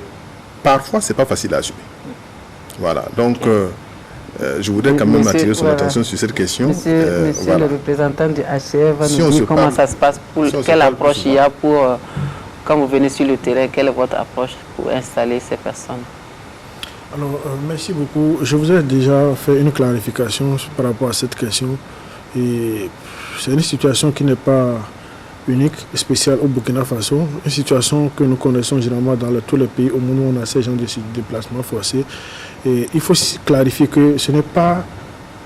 parfois, ce n'est pas facile à assumer. Voilà. Donc, je voudrais quand même attirer son attention sur cette question. Monsieur le représentant du HCR va nous dire comment ça se passe, quelle approche il y a pour Quand vous venez sur le terrain, quelle est votre approche pour installer ces personnes? Alors, merci beaucoup. Je vous ai déjà fait une clarification par rapport à cette question. Et c'est une situation qui n'est pas unique et spéciale au Burkina Faso. Une situation que nous connaissons généralement dans tous les pays au monde où on a ces gens de déplacements forcés. Et il faut clarifier que ce n'est pas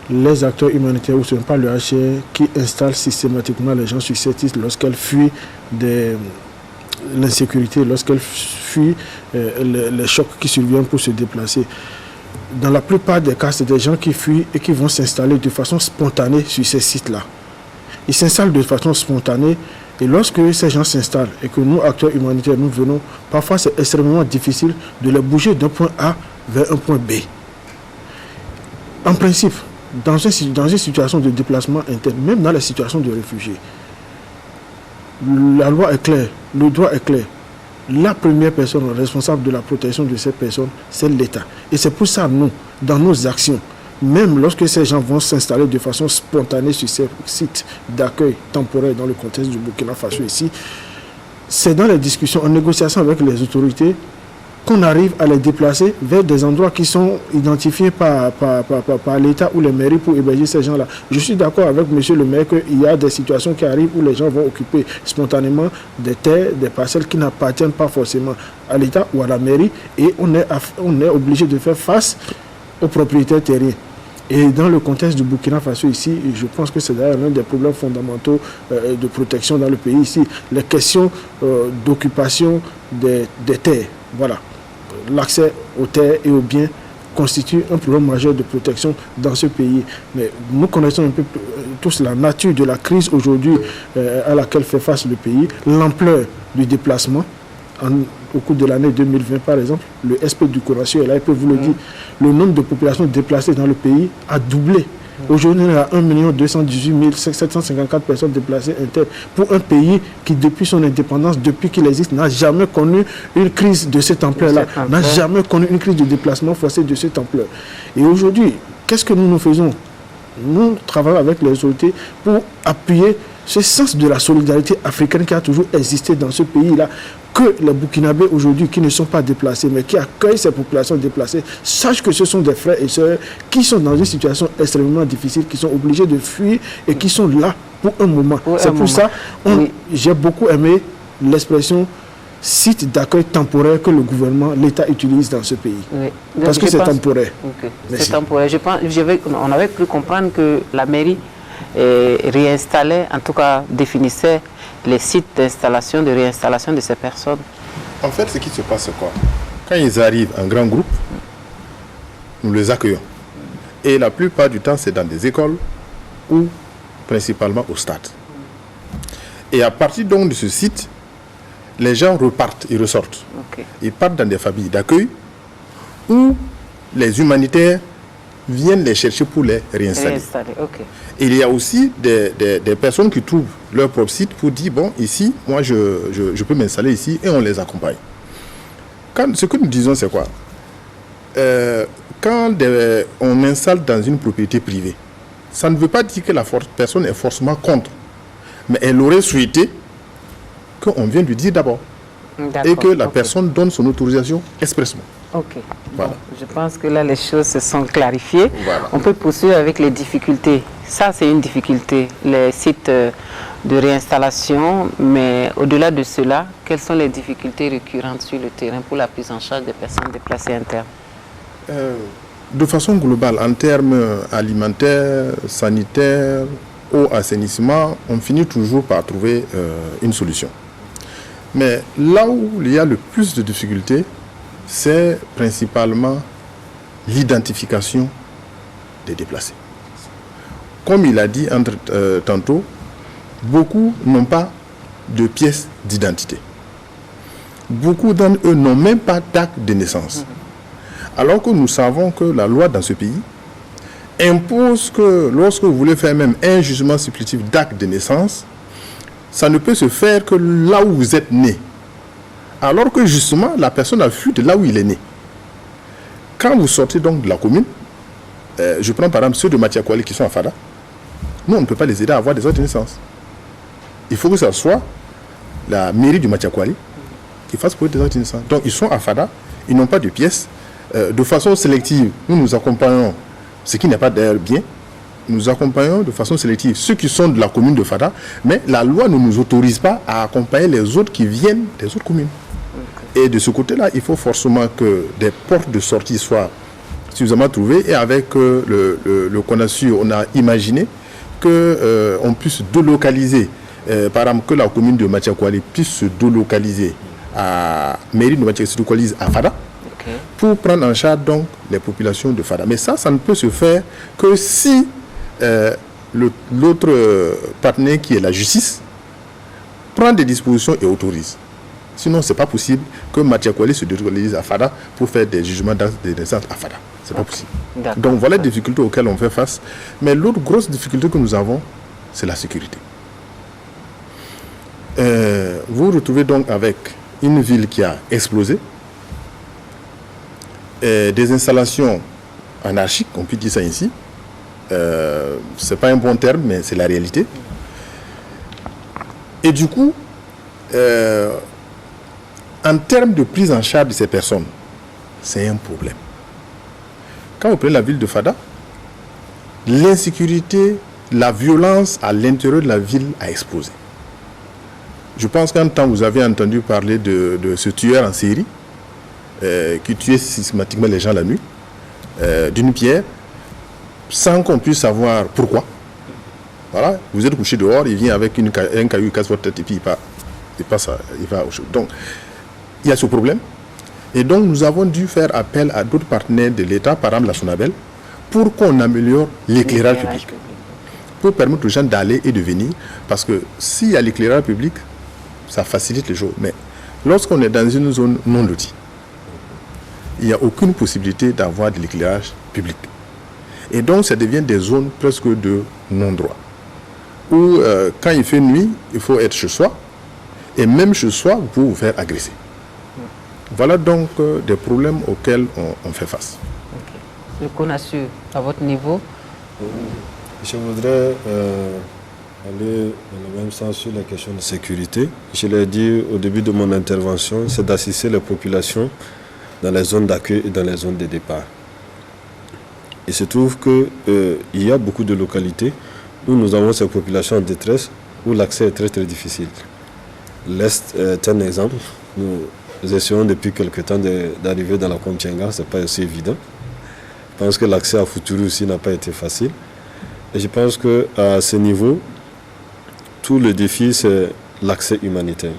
les acteurs humanitaires ou ce n'est pas le HCR qui installe systématiquement les gens sur ces titres lorsqu'elles fuient l'insécurité, lorsqu'elles fuient les chocs qui surviennent pour se déplacer. Dans la plupart des cas, c'est des gens qui fuient et qui vont s'installer de façon spontanée sur ces sites-là. Ils s'installent de façon spontanée et lorsque ces gens s'installent et que nous, acteurs humanitaires, nous venons, parfois c'est extrêmement difficile de les bouger d'un point A vers un point B. En principe, dans une situation de déplacement interne, même dans les situations de réfugiés, la loi est claire, le droit est clair. La première personne responsable de la protection de ces personnes, c'est l'État. Et c'est pour ça, nous, dans nos actions, même lorsque ces gens vont s'installer de façon spontanée sur ces sites d'accueil temporaire dans le contexte du Burkina Faso ici, c'est dans les discussions, en négociation avec les autorités, qu'on arrive à les déplacer vers des endroits qui sont identifiés par l'État ou les mairies pour héberger ces gens-là. Je suis d'accord avec monsieur le maire qu'il y a des situations qui arrivent où les gens vont occuper spontanément des terres, des parcelles qui n'appartiennent pas forcément à l'État ou à la mairie et on est obligé de faire face aux propriétaires terriens. Et dans le contexte du Burkina Faso ici, je pense que c'est d'ailleurs l'un des problèmes fondamentaux de protection dans le pays ici, les questions d'occupation des terres. Voilà. L'accès aux terres et aux biens constitue un problème majeur de protection dans ce pays. Mais nous connaissons un peu tous la nature de la crise aujourd'hui à laquelle fait face le pays, l'ampleur du déplacement. Au cours de l'année 2020, par exemple, le SP du Courageux, et là, il peut vous le dire, le nombre de populations déplacées dans le pays a doublé. Aujourd'hui, on est à 1 218 754 personnes déplacées internes pour un pays qui, depuis son indépendance, depuis qu'il existe, n'a jamais connu une crise de cette ampleur-là, n'a jamais connu une crise de déplacement forcé de cette ampleur. Et aujourd'hui, qu'est-ce que nous faisons? Nous travaillons avec les autorités pour appuyer ce sens de la solidarité africaine qui a toujours existé dans ce pays-là, que les Burkinabés aujourd'hui qui ne sont pas déplacés, mais qui accueillent ces populations déplacées, sachent que ce sont des frères et sœurs qui sont dans une situation extrêmement difficile, qui sont obligés de fuir et qui sont là pour un moment. C'est pour ça que j'ai beaucoup aimé l'expression site d'accueil temporaire que le gouvernement, l'État utilise dans ce pays. Oui. Parce que c'est temporaire. Okay. C'est temporaire. On avait cru comprendre que la mairie réinstallait, en tout cas définissait les sites d'installation, de réinstallation de ces personnes. En fait, ce qui se passe, c'est quoi? Quand ils arrivent en grand groupe, nous les accueillons. Et la plupart du temps, c'est dans des écoles ou principalement au stade. Et à partir donc de ce site, les gens repartent, ils ressortent. Okay. Ils partent dans des familles d'accueil où les humanitaires viennent les chercher pour les réinstaller. Okay. Et il y a aussi des personnes qui trouvent leur propre site pour dire, bon, ici, moi, je peux m'installer ici et on les accompagne. Ce que nous disons, c'est quoi? Quand on installe dans une propriété privée, ça ne veut pas dire que la personne est forcément contre, mais elle aurait souhaité qu'on vienne lui dire d'abord et que la personne donne son autorisation expressément. Ok. Voilà. Bon, je pense que là, les choses se sont clarifiées. Voilà. On peut poursuivre avec les difficultés. Ça, c'est une difficulté, les sites de réinstallation. Mais au-delà de cela, quelles sont les difficultés récurrentes sur le terrain pour la prise en charge des personnes déplacées internes? De façon globale, en termes alimentaires, sanitaires, eau, assainissement, on finit toujours par trouver une solution. Mais là où il y a le plus de difficultés, c'est principalement l'identification des déplacés. Comme il a dit tantôt, beaucoup n'ont pas de pièces d'identité. Beaucoup d'entre eux n'ont même pas d'acte de naissance. Alors que nous savons que la loi dans ce pays impose que lorsque vous voulez faire même un jugement supplétif d'acte de naissance, ça ne peut se faire que là où vous êtes né. Alors que justement, la personne a fui de là où il est né. Quand vous sortez donc de la commune, je prends par exemple ceux de Matiakwali qui sont à Fada, nous on ne peut pas les aider à avoir des actes de naissance. Il faut que ce soit la mairie du Matiakwali ils fassent pour eux des actes innocents. Donc ils sont à FADA, ils n'ont pas de pièces. De façon sélective, nous accompagnons, ce qui n'est pas d'ailleurs bien, nous accompagnons de façon sélective ceux qui sont de la commune de Fada, mais la loi ne nous autorise pas à accompagner les autres qui viennent des autres communes. Et de ce côté-là, il faut forcément que des portes de sortie soient suffisamment trouvées. Et avec le CONASUR, on a imaginé qu'on puisse délocaliser, par exemple, que la commune de Matiakwali puisse se délocaliser à mairie de Matiakwali à Fada, pour prendre en charge donc les populations de Fada. Mais ça ne peut se faire que si l'autre partenaire qui est la justice prend des dispositions et autorise. Sinon, ce n'est pas possible que Matiakwali se délocalise à Fada pour faire des jugements des naissances à Fada. Ce n'est pas possible. Donc voilà les difficultés auxquelles on fait face. Mais l'autre grosse difficulté que nous avons, c'est la sécurité. Vous vous retrouvez donc avec une ville qui a explosé, des installations anarchiques, on peut dire ça ici. C'est pas un bon terme, mais c'est la réalité. Et du coup, en termes de prise en charge de ces personnes, c'est un problème. Quand vous prenez la ville de Fada, l'insécurité, la violence à l'intérieur de la ville a explosé. Je pense qu'un temps, vous avez entendu parler de ce tueur en série qui tuait systématiquement les gens la nuit, d'une pierre, sans qu'on puisse savoir pourquoi. Voilà, vous êtes couché dehors, il vient avec un caillou, il casse votre tête et puis il va au chaud. Donc, il y a ce problème. Et donc, nous avons dû faire appel à d'autres partenaires de l'État, par exemple la Sonabel, pour qu'on améliore l'éclairage public. Pour permettre aux gens d'aller et de venir. Parce que s'il y a l'éclairage public, ça facilite les choses. Mais lorsqu'on est dans une zone non lotie, il n'y a aucune possibilité d'avoir de l'éclairage public. Et donc, ça devient des zones presque de non-droit. Où, quand il fait nuit, il faut être chez soi. Et même chez soi, vous pouvez vous faire agresser. Voilà donc des problèmes auxquels on fait face. Le CONASUR, à votre niveau? Je voudrais aller dans le même sens sur la question de sécurité. Je l'ai dit au début de mon intervention, c'est d'assister les populations dans les zones d'accueil et dans les zones de départ. Il se trouve qu'il y a beaucoup de localités où nous avons ces populations en détresse, où l'accès est très très difficile. L'Est est un exemple. Nous essayons depuis quelque temps d'arriver dans la Comtienga, ce n'est pas aussi évident. Je pense que l'accès à Futuri aussi n'a pas été facile. Et je pense qu'à ce niveau, tout le défi, c'est l'accès humanitaire.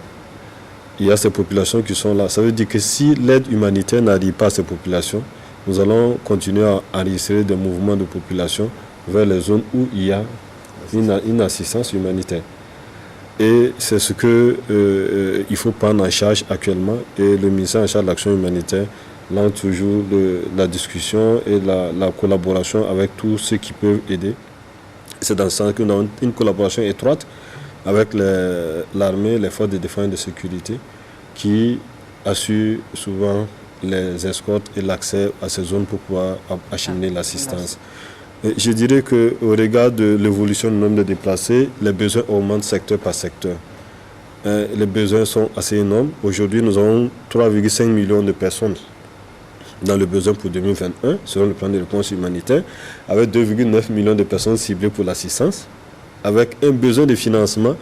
Il y a ces populations qui sont là. Ça veut dire que si l'aide humanitaire n'arrive pas à ces populations, nous allons continuer à enregistrer des mouvements de population vers les zones où il y a une assistance humanitaire. Et c'est ce qu'il faut prendre en charge actuellement. Et le ministère en charge de l'action humanitaire lance toujours la discussion et la collaboration avec tous ceux qui peuvent aider. C'est dans ce sens que nous avons une collaboration étroite avec l'armée, les forces de défense et de sécurité qui assurent souvent les escortes et l'accès à ces zones pour pouvoir acheminer l'assistance. Je dirais qu'au regard de l'évolution du nombre de déplacés, les besoins augmentent secteur par secteur. Les besoins sont assez énormes. Aujourd'hui, nous avons 3,5 millions de personnes dans le besoin pour 2021, selon le plan de réponse humanitaire, avec 2,9 millions de personnes ciblées pour l'assistance, avec un besoin de financement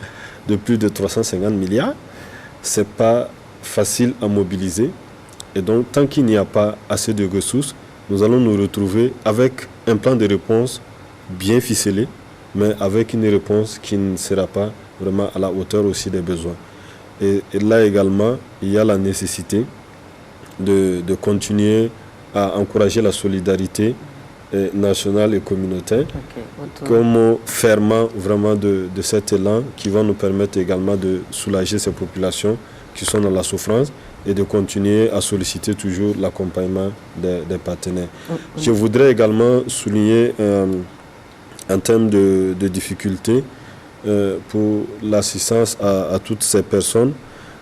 de plus de 350 milliards. Ce n'est pas facile à mobiliser. Et donc, tant qu'il n'y a pas assez de ressources, nous allons nous retrouver avec un plan de réponse bien ficelé, mais avec une réponse qui ne sera pas vraiment à la hauteur aussi des besoins. Et là également, il y a la nécessité de continuer à encourager la solidarité nationale et communautaire, comme ferment vraiment de cet élan qui va nous permettre également de soulager ces populations qui sont dans la souffrance et de continuer à solliciter toujours l'accompagnement des partenaires. Je voudrais également souligner en termes de difficultés pour l'assistance à toutes ces personnes,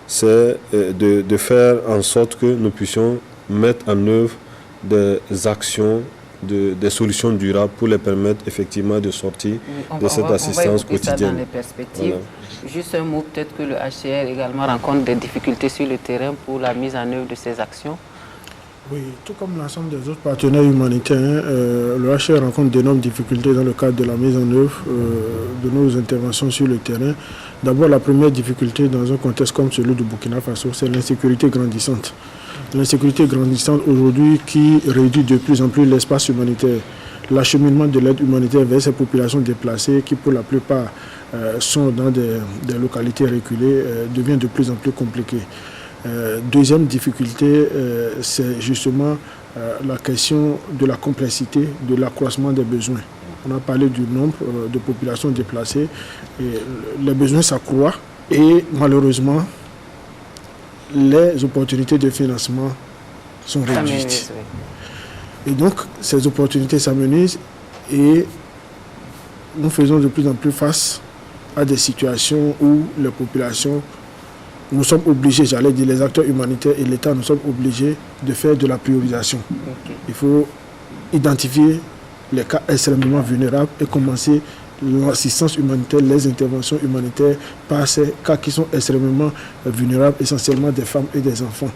c'est de faire en sorte que nous puissions mettre en œuvre des actions des solutions durables pour les permettre effectivement de sortir de cette assistance quotidienne. Ça dans les perspectives. Voilà. Juste un mot, peut-être que le HCR également rencontre des difficultés sur le terrain pour la mise en œuvre de ces actions. Oui, tout comme l'ensemble des autres partenaires humanitaires, le HCR rencontre d'énormes difficultés dans le cadre de la mise en œuvre de nos interventions sur le terrain. D'abord, la première difficulté dans un contexte comme celui du Burkina Faso, c'est l'insécurité grandissante. L'insécurité grandissante aujourd'hui qui réduit de plus en plus l'espace humanitaire. L'acheminement de l'aide humanitaire vers ces populations déplacées qui pour la plupart sont dans des localités reculées devient de plus en plus compliqué. Deuxième difficulté, c'est justement la question de la complexité, de l'accroissement des besoins. On a parlé du nombre de populations déplacées. Et les besoins s'accroissent et malheureusement, les opportunités de financement sont réduites. Et donc, ces opportunités s'amenuisent et nous faisons de plus en plus face à des situations où les populations, nous sommes obligés, j'allais dire les acteurs humanitaires et l'État, nous sommes obligés de faire de la priorisation. Il faut identifier les cas extrêmement vulnérables et commencer l'assistance humanitaire, les interventions humanitaires par ces cas qui sont extrêmement vulnérables, essentiellement des femmes et des enfants.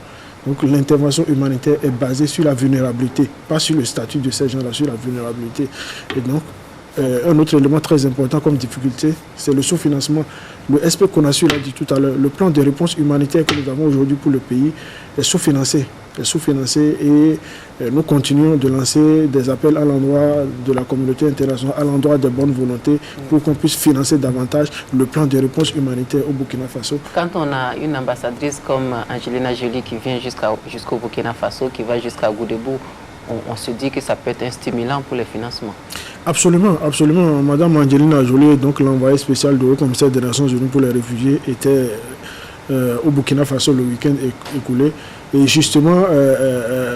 Donc l'intervention humanitaire est basée sur la vulnérabilité, pas sur le statut de ces gens-là, sur la vulnérabilité. Et donc, un autre élément très important comme difficulté, c'est le sous-financement. Le SP Konassu l'a dit tout à l'heure, le plan de réponse humanitaire que nous avons aujourd'hui pour le pays est sous-financé. Et nous continuons de lancer des appels à l'endroit de la communauté internationale, à l'endroit des bonnes volontés pour qu'on puisse financer davantage le plan de réponse humanitaire au Burkina Faso. Quand on a une ambassadrice comme Angelina Jolie qui vient jusqu'au Burkina Faso, qui va jusqu'à Goudébou, on se dit que ça peut être un stimulant pour les financements. Absolument, absolument. Madame Angelina Jolie, donc l'envoyée spéciale du Haut-Commissaire des Nations Unies pour les réfugiés, était au Burkina Faso le week-end écoulé. Et justement,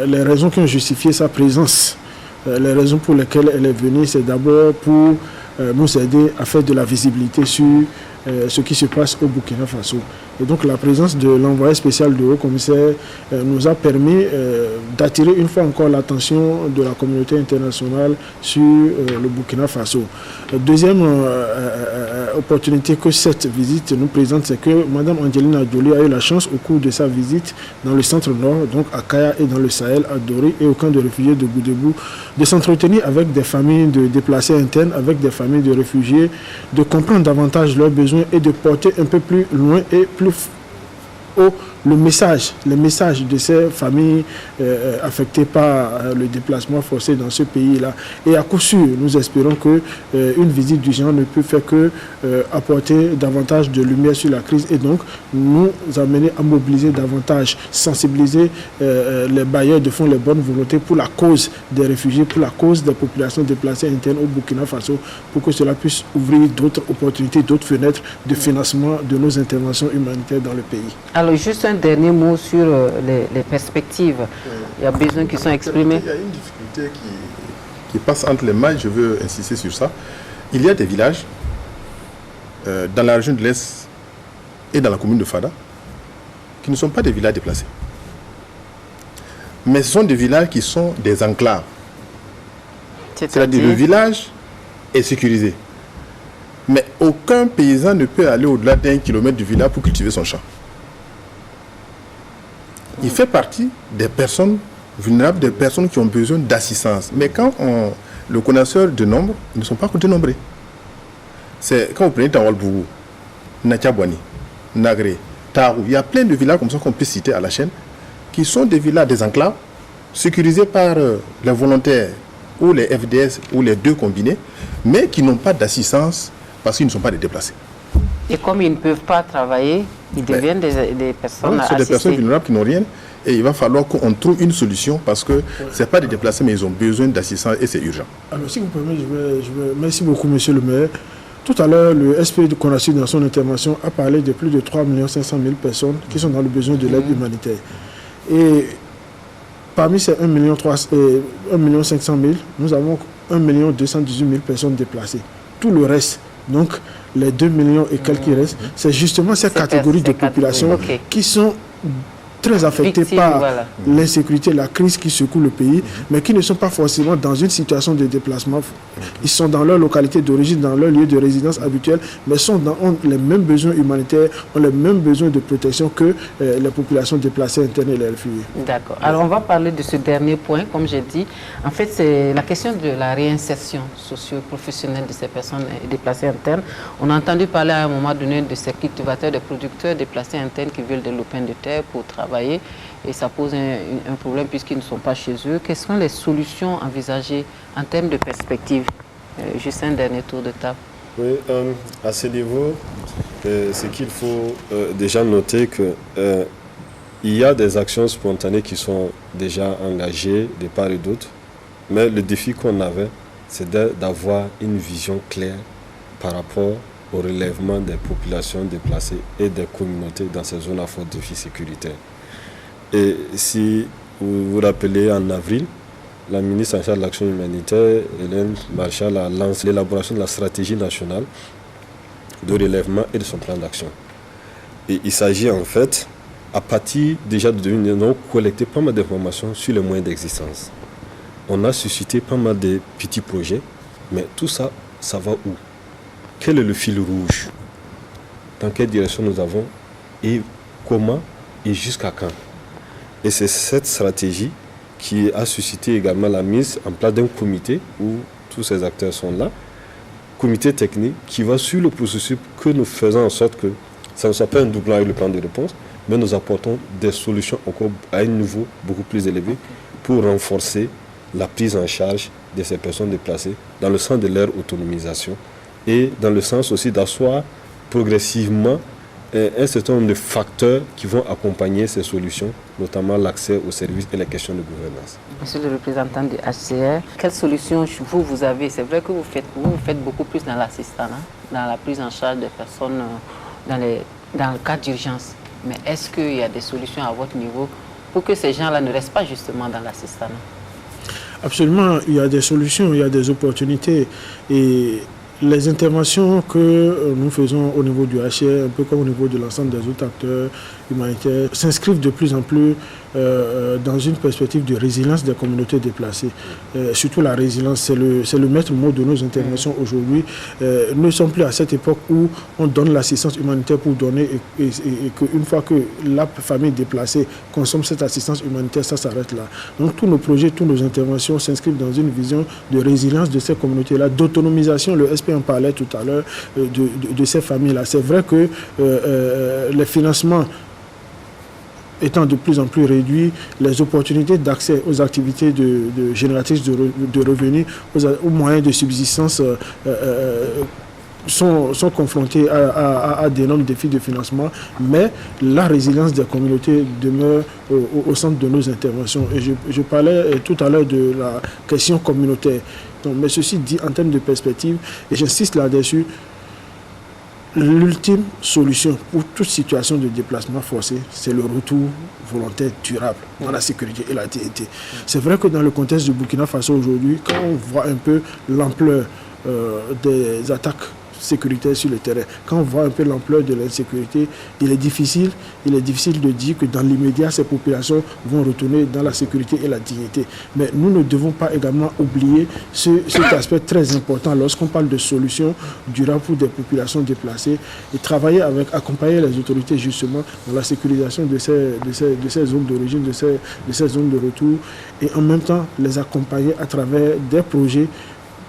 les raisons qui ont justifié sa présence, les raisons pour lesquelles elle est venue, c'est d'abord pour nous aider à faire de la visibilité sur ce qui se passe au Burkina Faso. Et donc la présence de l'envoyé spécial du Haut-Commissaire nous a permis d'attirer une fois encore l'attention de la communauté internationale sur le Burkina Faso. Deuxième opportunité que cette visite nous présente, c'est que Mme Angelina Jolie a eu la chance au cours de sa visite dans le centre-nord, donc à Kaya et dans le Sahel, à Dori et au camp de réfugiés de Goudébou, de s'entretenir avec des familles de déplacés internes, avec des familles de réfugiés, de comprendre davantage leurs besoins et de porter un peu plus loin et plus haut les messages de ces familles affectées par le déplacement forcé dans ce pays-là. Et à coup sûr, nous espérons qu'une visite du genre ne peut faire que apporter davantage de lumière sur la crise et donc nous amener à mobiliser davantage, sensibiliser les bailleurs de fonds, les bonnes volontés pour la cause des réfugiés, pour la cause des populations déplacées internes au Burkina Faso, pour que cela puisse ouvrir d'autres opportunités, d'autres fenêtres de financement de nos interventions humanitaires dans le pays. Alors juste un dernier mot sur les perspectives. Il y a besoin qui sont exprimés. Il y a une difficulté qui passe entre les mailles, je veux insister sur ça. Il y a des villages dans la région de l'Est et dans la commune de Fada qui ne sont pas des villages déplacés. Mais ce sont des villages qui sont des enclaves. C'est-à-dire le village est sécurisé. Mais aucun paysan ne peut aller au-delà d'1 kilomètre du village pour cultiver son champ. Il fait partie des personnes vulnérables, des personnes qui ont besoin d'assistance. Mais quand le connaisseur de nombre, ils ne sont pas dénombrés. C'est quand vous prenez Tawalbougou, Natchabouani, Nagré, Tarou, il y a plein de villages comme ça qu'on peut citer à la chaîne, qui sont des villages, des enclaves, sécurisés par les volontaires ou les FDS ou les deux combinés, mais qui n'ont pas d'assistance parce qu'ils ne sont pas des déplacés. Et comme ils ne peuvent pas travailler, ils deviennent des personnes assistées. C'est des personnes vulnérables qui n'ont rien. Et il va falloir qu'on trouve une solution parce que ce n'est pas des déplacés, mais ils ont besoin d'assistance et c'est urgent. Alors, si vous permettez, merci beaucoup, monsieur le maire. Tout à l'heure, le SP de Konassu, dans son intervention, a parlé de plus de 3 500 000 personnes qui sont dans le besoin de l'aide humanitaire. Et parmi ces 1 500 000, nous avons 1 218 000 personnes déplacées. Tout le reste, donc les 2 millions et quelques qui restent, c'est justement ces catégories de population qui sont très affectés Victime, par voilà. l'insécurité, la crise qui secoue le pays, mais qui ne sont pas forcément dans une situation de déplacement. Ils sont dans leur localité d'origine, dans leur lieu de résidence habituel, mais ont les mêmes besoins humanitaires, ont les mêmes besoins de protection que les populations déplacées internes et les réfugiés. D'accord. Alors, on va parler de ce dernier point, comme j'ai dit. En fait, c'est la question de la réinsertion socio-professionnelle de ces personnes déplacées internes. On a entendu parler à un moment donné de ces cultivateurs, des producteurs déplacés internes qui veulent de lopin de terre pour travailler. Et ça pose un problème puisqu'ils ne sont pas chez eux. Quelles sont les solutions envisagées en termes de perspective? Juste un dernier tour de table. Oui, à ce niveau, c'est qu'il faut déjà noter que il y a des actions spontanées qui sont déjà engagées de part et d'autre, mais le défi qu'on avait, c'est d'avoir une vision claire par rapport au relèvement des populations déplacées et des communautés dans ces zones à fort défi sécuritaire. Et si vous vous rappelez, en avril, la ministre en charge de l'action humanitaire, Hélène Marchal, a lancé l'élaboration de la stratégie nationale de relèvement et de son plan d'action. Et il s'agit en fait, à partir déjà de 2019, nous avons collecté pas mal d'informations sur les moyens d'existence. On a suscité pas mal de petits projets, mais tout ça, ça va où? Quel est le fil rouge? Dans quelle direction nous avons? Et comment? Et jusqu'à quand? Et c'est cette stratégie qui a suscité également la mise en place d'un comité où tous ces acteurs sont là, comité technique qui va suivre le processus que nous faisons en sorte que ça ne soit pas un doublant avec le plan de réponse, mais nous apportons des solutions encore à un niveau beaucoup plus élevé pour renforcer la prise en charge de ces personnes déplacées dans le sens de leur autonomisation et dans le sens aussi d'asseoir progressivement un certain nombre de facteurs qui vont accompagner ces solutions, notamment l'accès aux services et les questions de gouvernance. Monsieur le représentant du HCR, quelles solutions vous avez? C'est vrai que vous faites beaucoup plus dans l'assistanat, dans la prise en charge des personnes dans le cas d'urgence. Mais est-ce qu'il y a des solutions à votre niveau pour que ces gens-là ne restent pas justement dans l'assistanat? Absolument, il y a des solutions, il y a des opportunités. Et les interventions que nous faisons au niveau du HCR, un peu comme au niveau de l'ensemble des autres acteurs humanitaires, s'inscrivent de plus en plus dans une perspective de résilience des communautés déplacées. Surtout la résilience, c'est le maître mot de nos interventions aujourd'hui. Nous ne sommes plus à cette époque où on donne l'assistance humanitaire pour donner et qu'une fois que la famille déplacée consomme cette assistance humanitaire, ça s'arrête là. Donc tous nos projets, toutes nos interventions s'inscrivent dans une vision de résilience de ces communautés-là, d'autonomisation, le SP en parlait tout à l'heure, de ces familles-là. C'est vrai que les financements étant de plus en plus réduits, les opportunités d'accès aux activités génératrices de revenus, aux moyens de subsistance sont confrontés à d'énormes défis de financement, mais la résilience des communautés demeure au centre de nos interventions. Et je parlais tout à l'heure de la question communautaire. Donc, mais ceci dit, en termes de perspective, et j'insiste là-dessus, l'ultime solution pour toute situation de déplacement forcé, c'est le retour volontaire durable dans la sécurité et la dignité. C'est vrai que dans le contexte du Burkina Faso aujourd'hui, quand on voit un peu l'ampleur des attaques sécuritaire sur le terrain. Quand on voit un peu l'ampleur de l'insécurité, il est difficile de dire que dans l'immédiat, ces populations vont retourner dans la sécurité et la dignité. Mais nous ne devons pas également oublier cet aspect très important lorsqu'on parle de solutions durables pour des populations déplacées et accompagner les autorités justement dans la sécurisation de ces zones d'origine, de ces zones de retour et en même temps les accompagner à travers des projets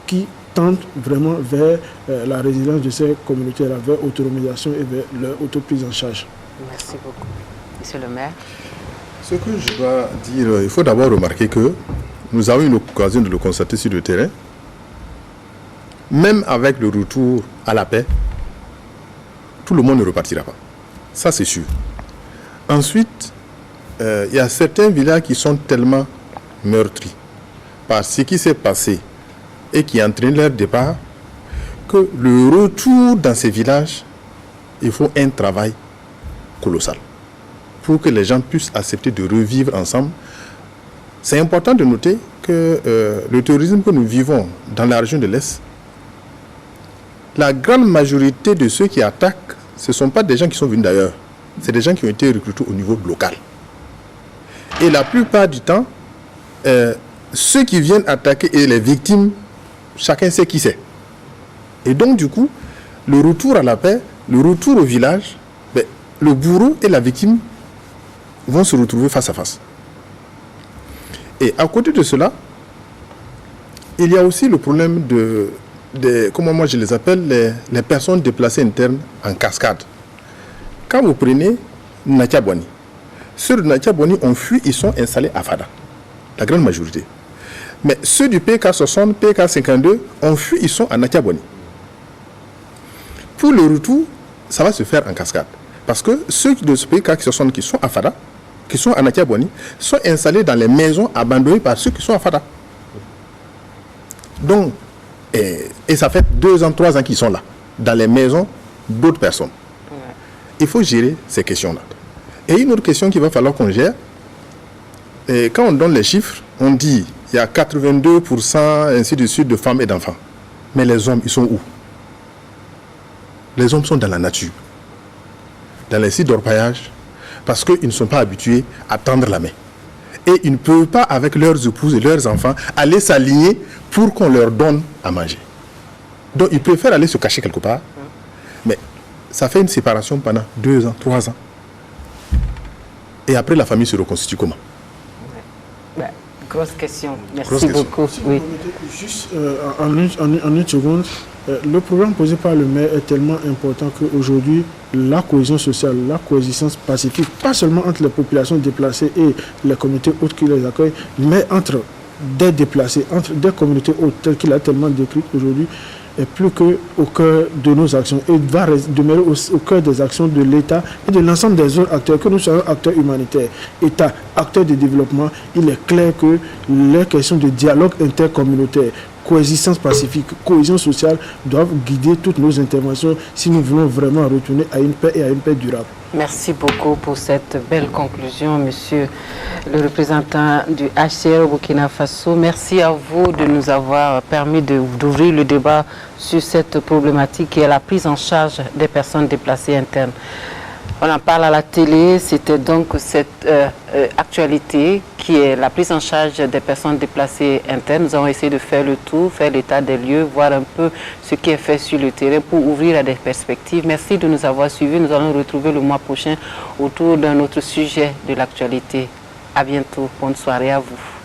qui tendent vraiment vers la résilience de ces communautés-là, vers l'autonomisation et vers leur autoprise en charge. Merci beaucoup. Monsieur le maire. Ce que je dois dire, il faut d'abord remarquer que nous avons eu l'occasion de le constater sur le terrain. Même avec le retour à la paix, tout le monde ne repartira pas. Ça, c'est sûr. Ensuite, il y a certains villages qui sont tellement meurtris par ce qui s'est passé et qui entraîne leur départ, que le retour dans ces villages, il faut un travail colossal pour que les gens puissent accepter de revivre ensemble. C'est important de noter que le terrorisme que nous vivons dans la région de l'Est, la grande majorité de ceux qui attaquent, ce ne sont pas des gens qui sont venus d'ailleurs, c'est des gens qui ont été recrutés au niveau local. Et la plupart du temps, ceux qui viennent attaquer et les victimes, chacun sait qui c'est. Et donc, du coup, le retour à la paix, le retour au village, ben, le bourreau et la victime vont se retrouver face à face. Et à côté de cela, il y a aussi le problème comment moi je les appelle, les personnes déplacées internes en cascade. Quand vous prenez Natiaboni, ceux de Natiaboni ont fui, ils sont installés à Fada, la grande majorité. Mais ceux du PK60, PK52 ont fui, ils sont à Natiaboni. Pour le retour, ça va se faire en cascade. Parce que ceux de ce PK60 qui sont à Fada, qui sont à Natiaboni, sont installés dans les maisons abandonnées par ceux qui sont à Fada. Donc, et ça fait 2 ans, 3 ans qu'ils sont là, dans les maisons d'autres personnes. Il faut gérer ces questions-là. Et une autre question qu'il va falloir qu'on gère, et quand on donne les chiffres, on dit il y a 82% ainsi de suite de femmes et d'enfants. Mais les hommes, ils sont où? Les hommes sont dans la nature, dans les sites d'orpaillage, parce qu'ils ne sont pas habitués à tendre la main. Et ils ne peuvent pas, avec leurs épouses et leurs enfants, aller s'aligner pour qu'on leur donne à manger. Donc ils préfèrent aller se cacher quelque part. Mais ça fait une séparation pendant 2 ans, 3 ans. Et après, la famille se reconstitue comment? Grosse question. Merci Grosse question. beaucoup. Oui. Juste en une seconde, le problème posé par le maire est tellement important qu'aujourd'hui, la cohésion sociale, la coexistence pacifique, pas seulement entre les populations déplacées et les communautés autres qui les accueillent, mais entre des déplacés, entre des communautés autres telles qu'il a tellement décrites aujourd'hui, est plus qu'au cœur de nos actions et va demeurer au cœur des actions de l'État et de l'ensemble des autres acteurs, que nous soyons acteurs humanitaires, État, acteurs de développement. Il est clair que les questions de dialogue intercommunautaire, coexistence pacifique, cohésion sociale doivent guider toutes nos interventions si nous voulons vraiment retourner à une paix et à une paix durable. Merci beaucoup pour cette belle conclusion, monsieur le représentant du HCR au Burkina Faso. Merci à vous de nous avoir permis d'ouvrir le débat sur cette problématique qui est la prise en charge des personnes déplacées internes. On en parle à la télé, c'était donc cette actualité qui est la prise en charge des personnes déplacées internes. Nous avons essayé de faire le tour, faire l'état des lieux, voir un peu ce qui est fait sur le terrain pour ouvrir à des perspectives. Merci de nous avoir suivis. Nous allons nous retrouver le mois prochain autour d'un autre sujet de l'actualité. À bientôt. Bonne soirée à vous.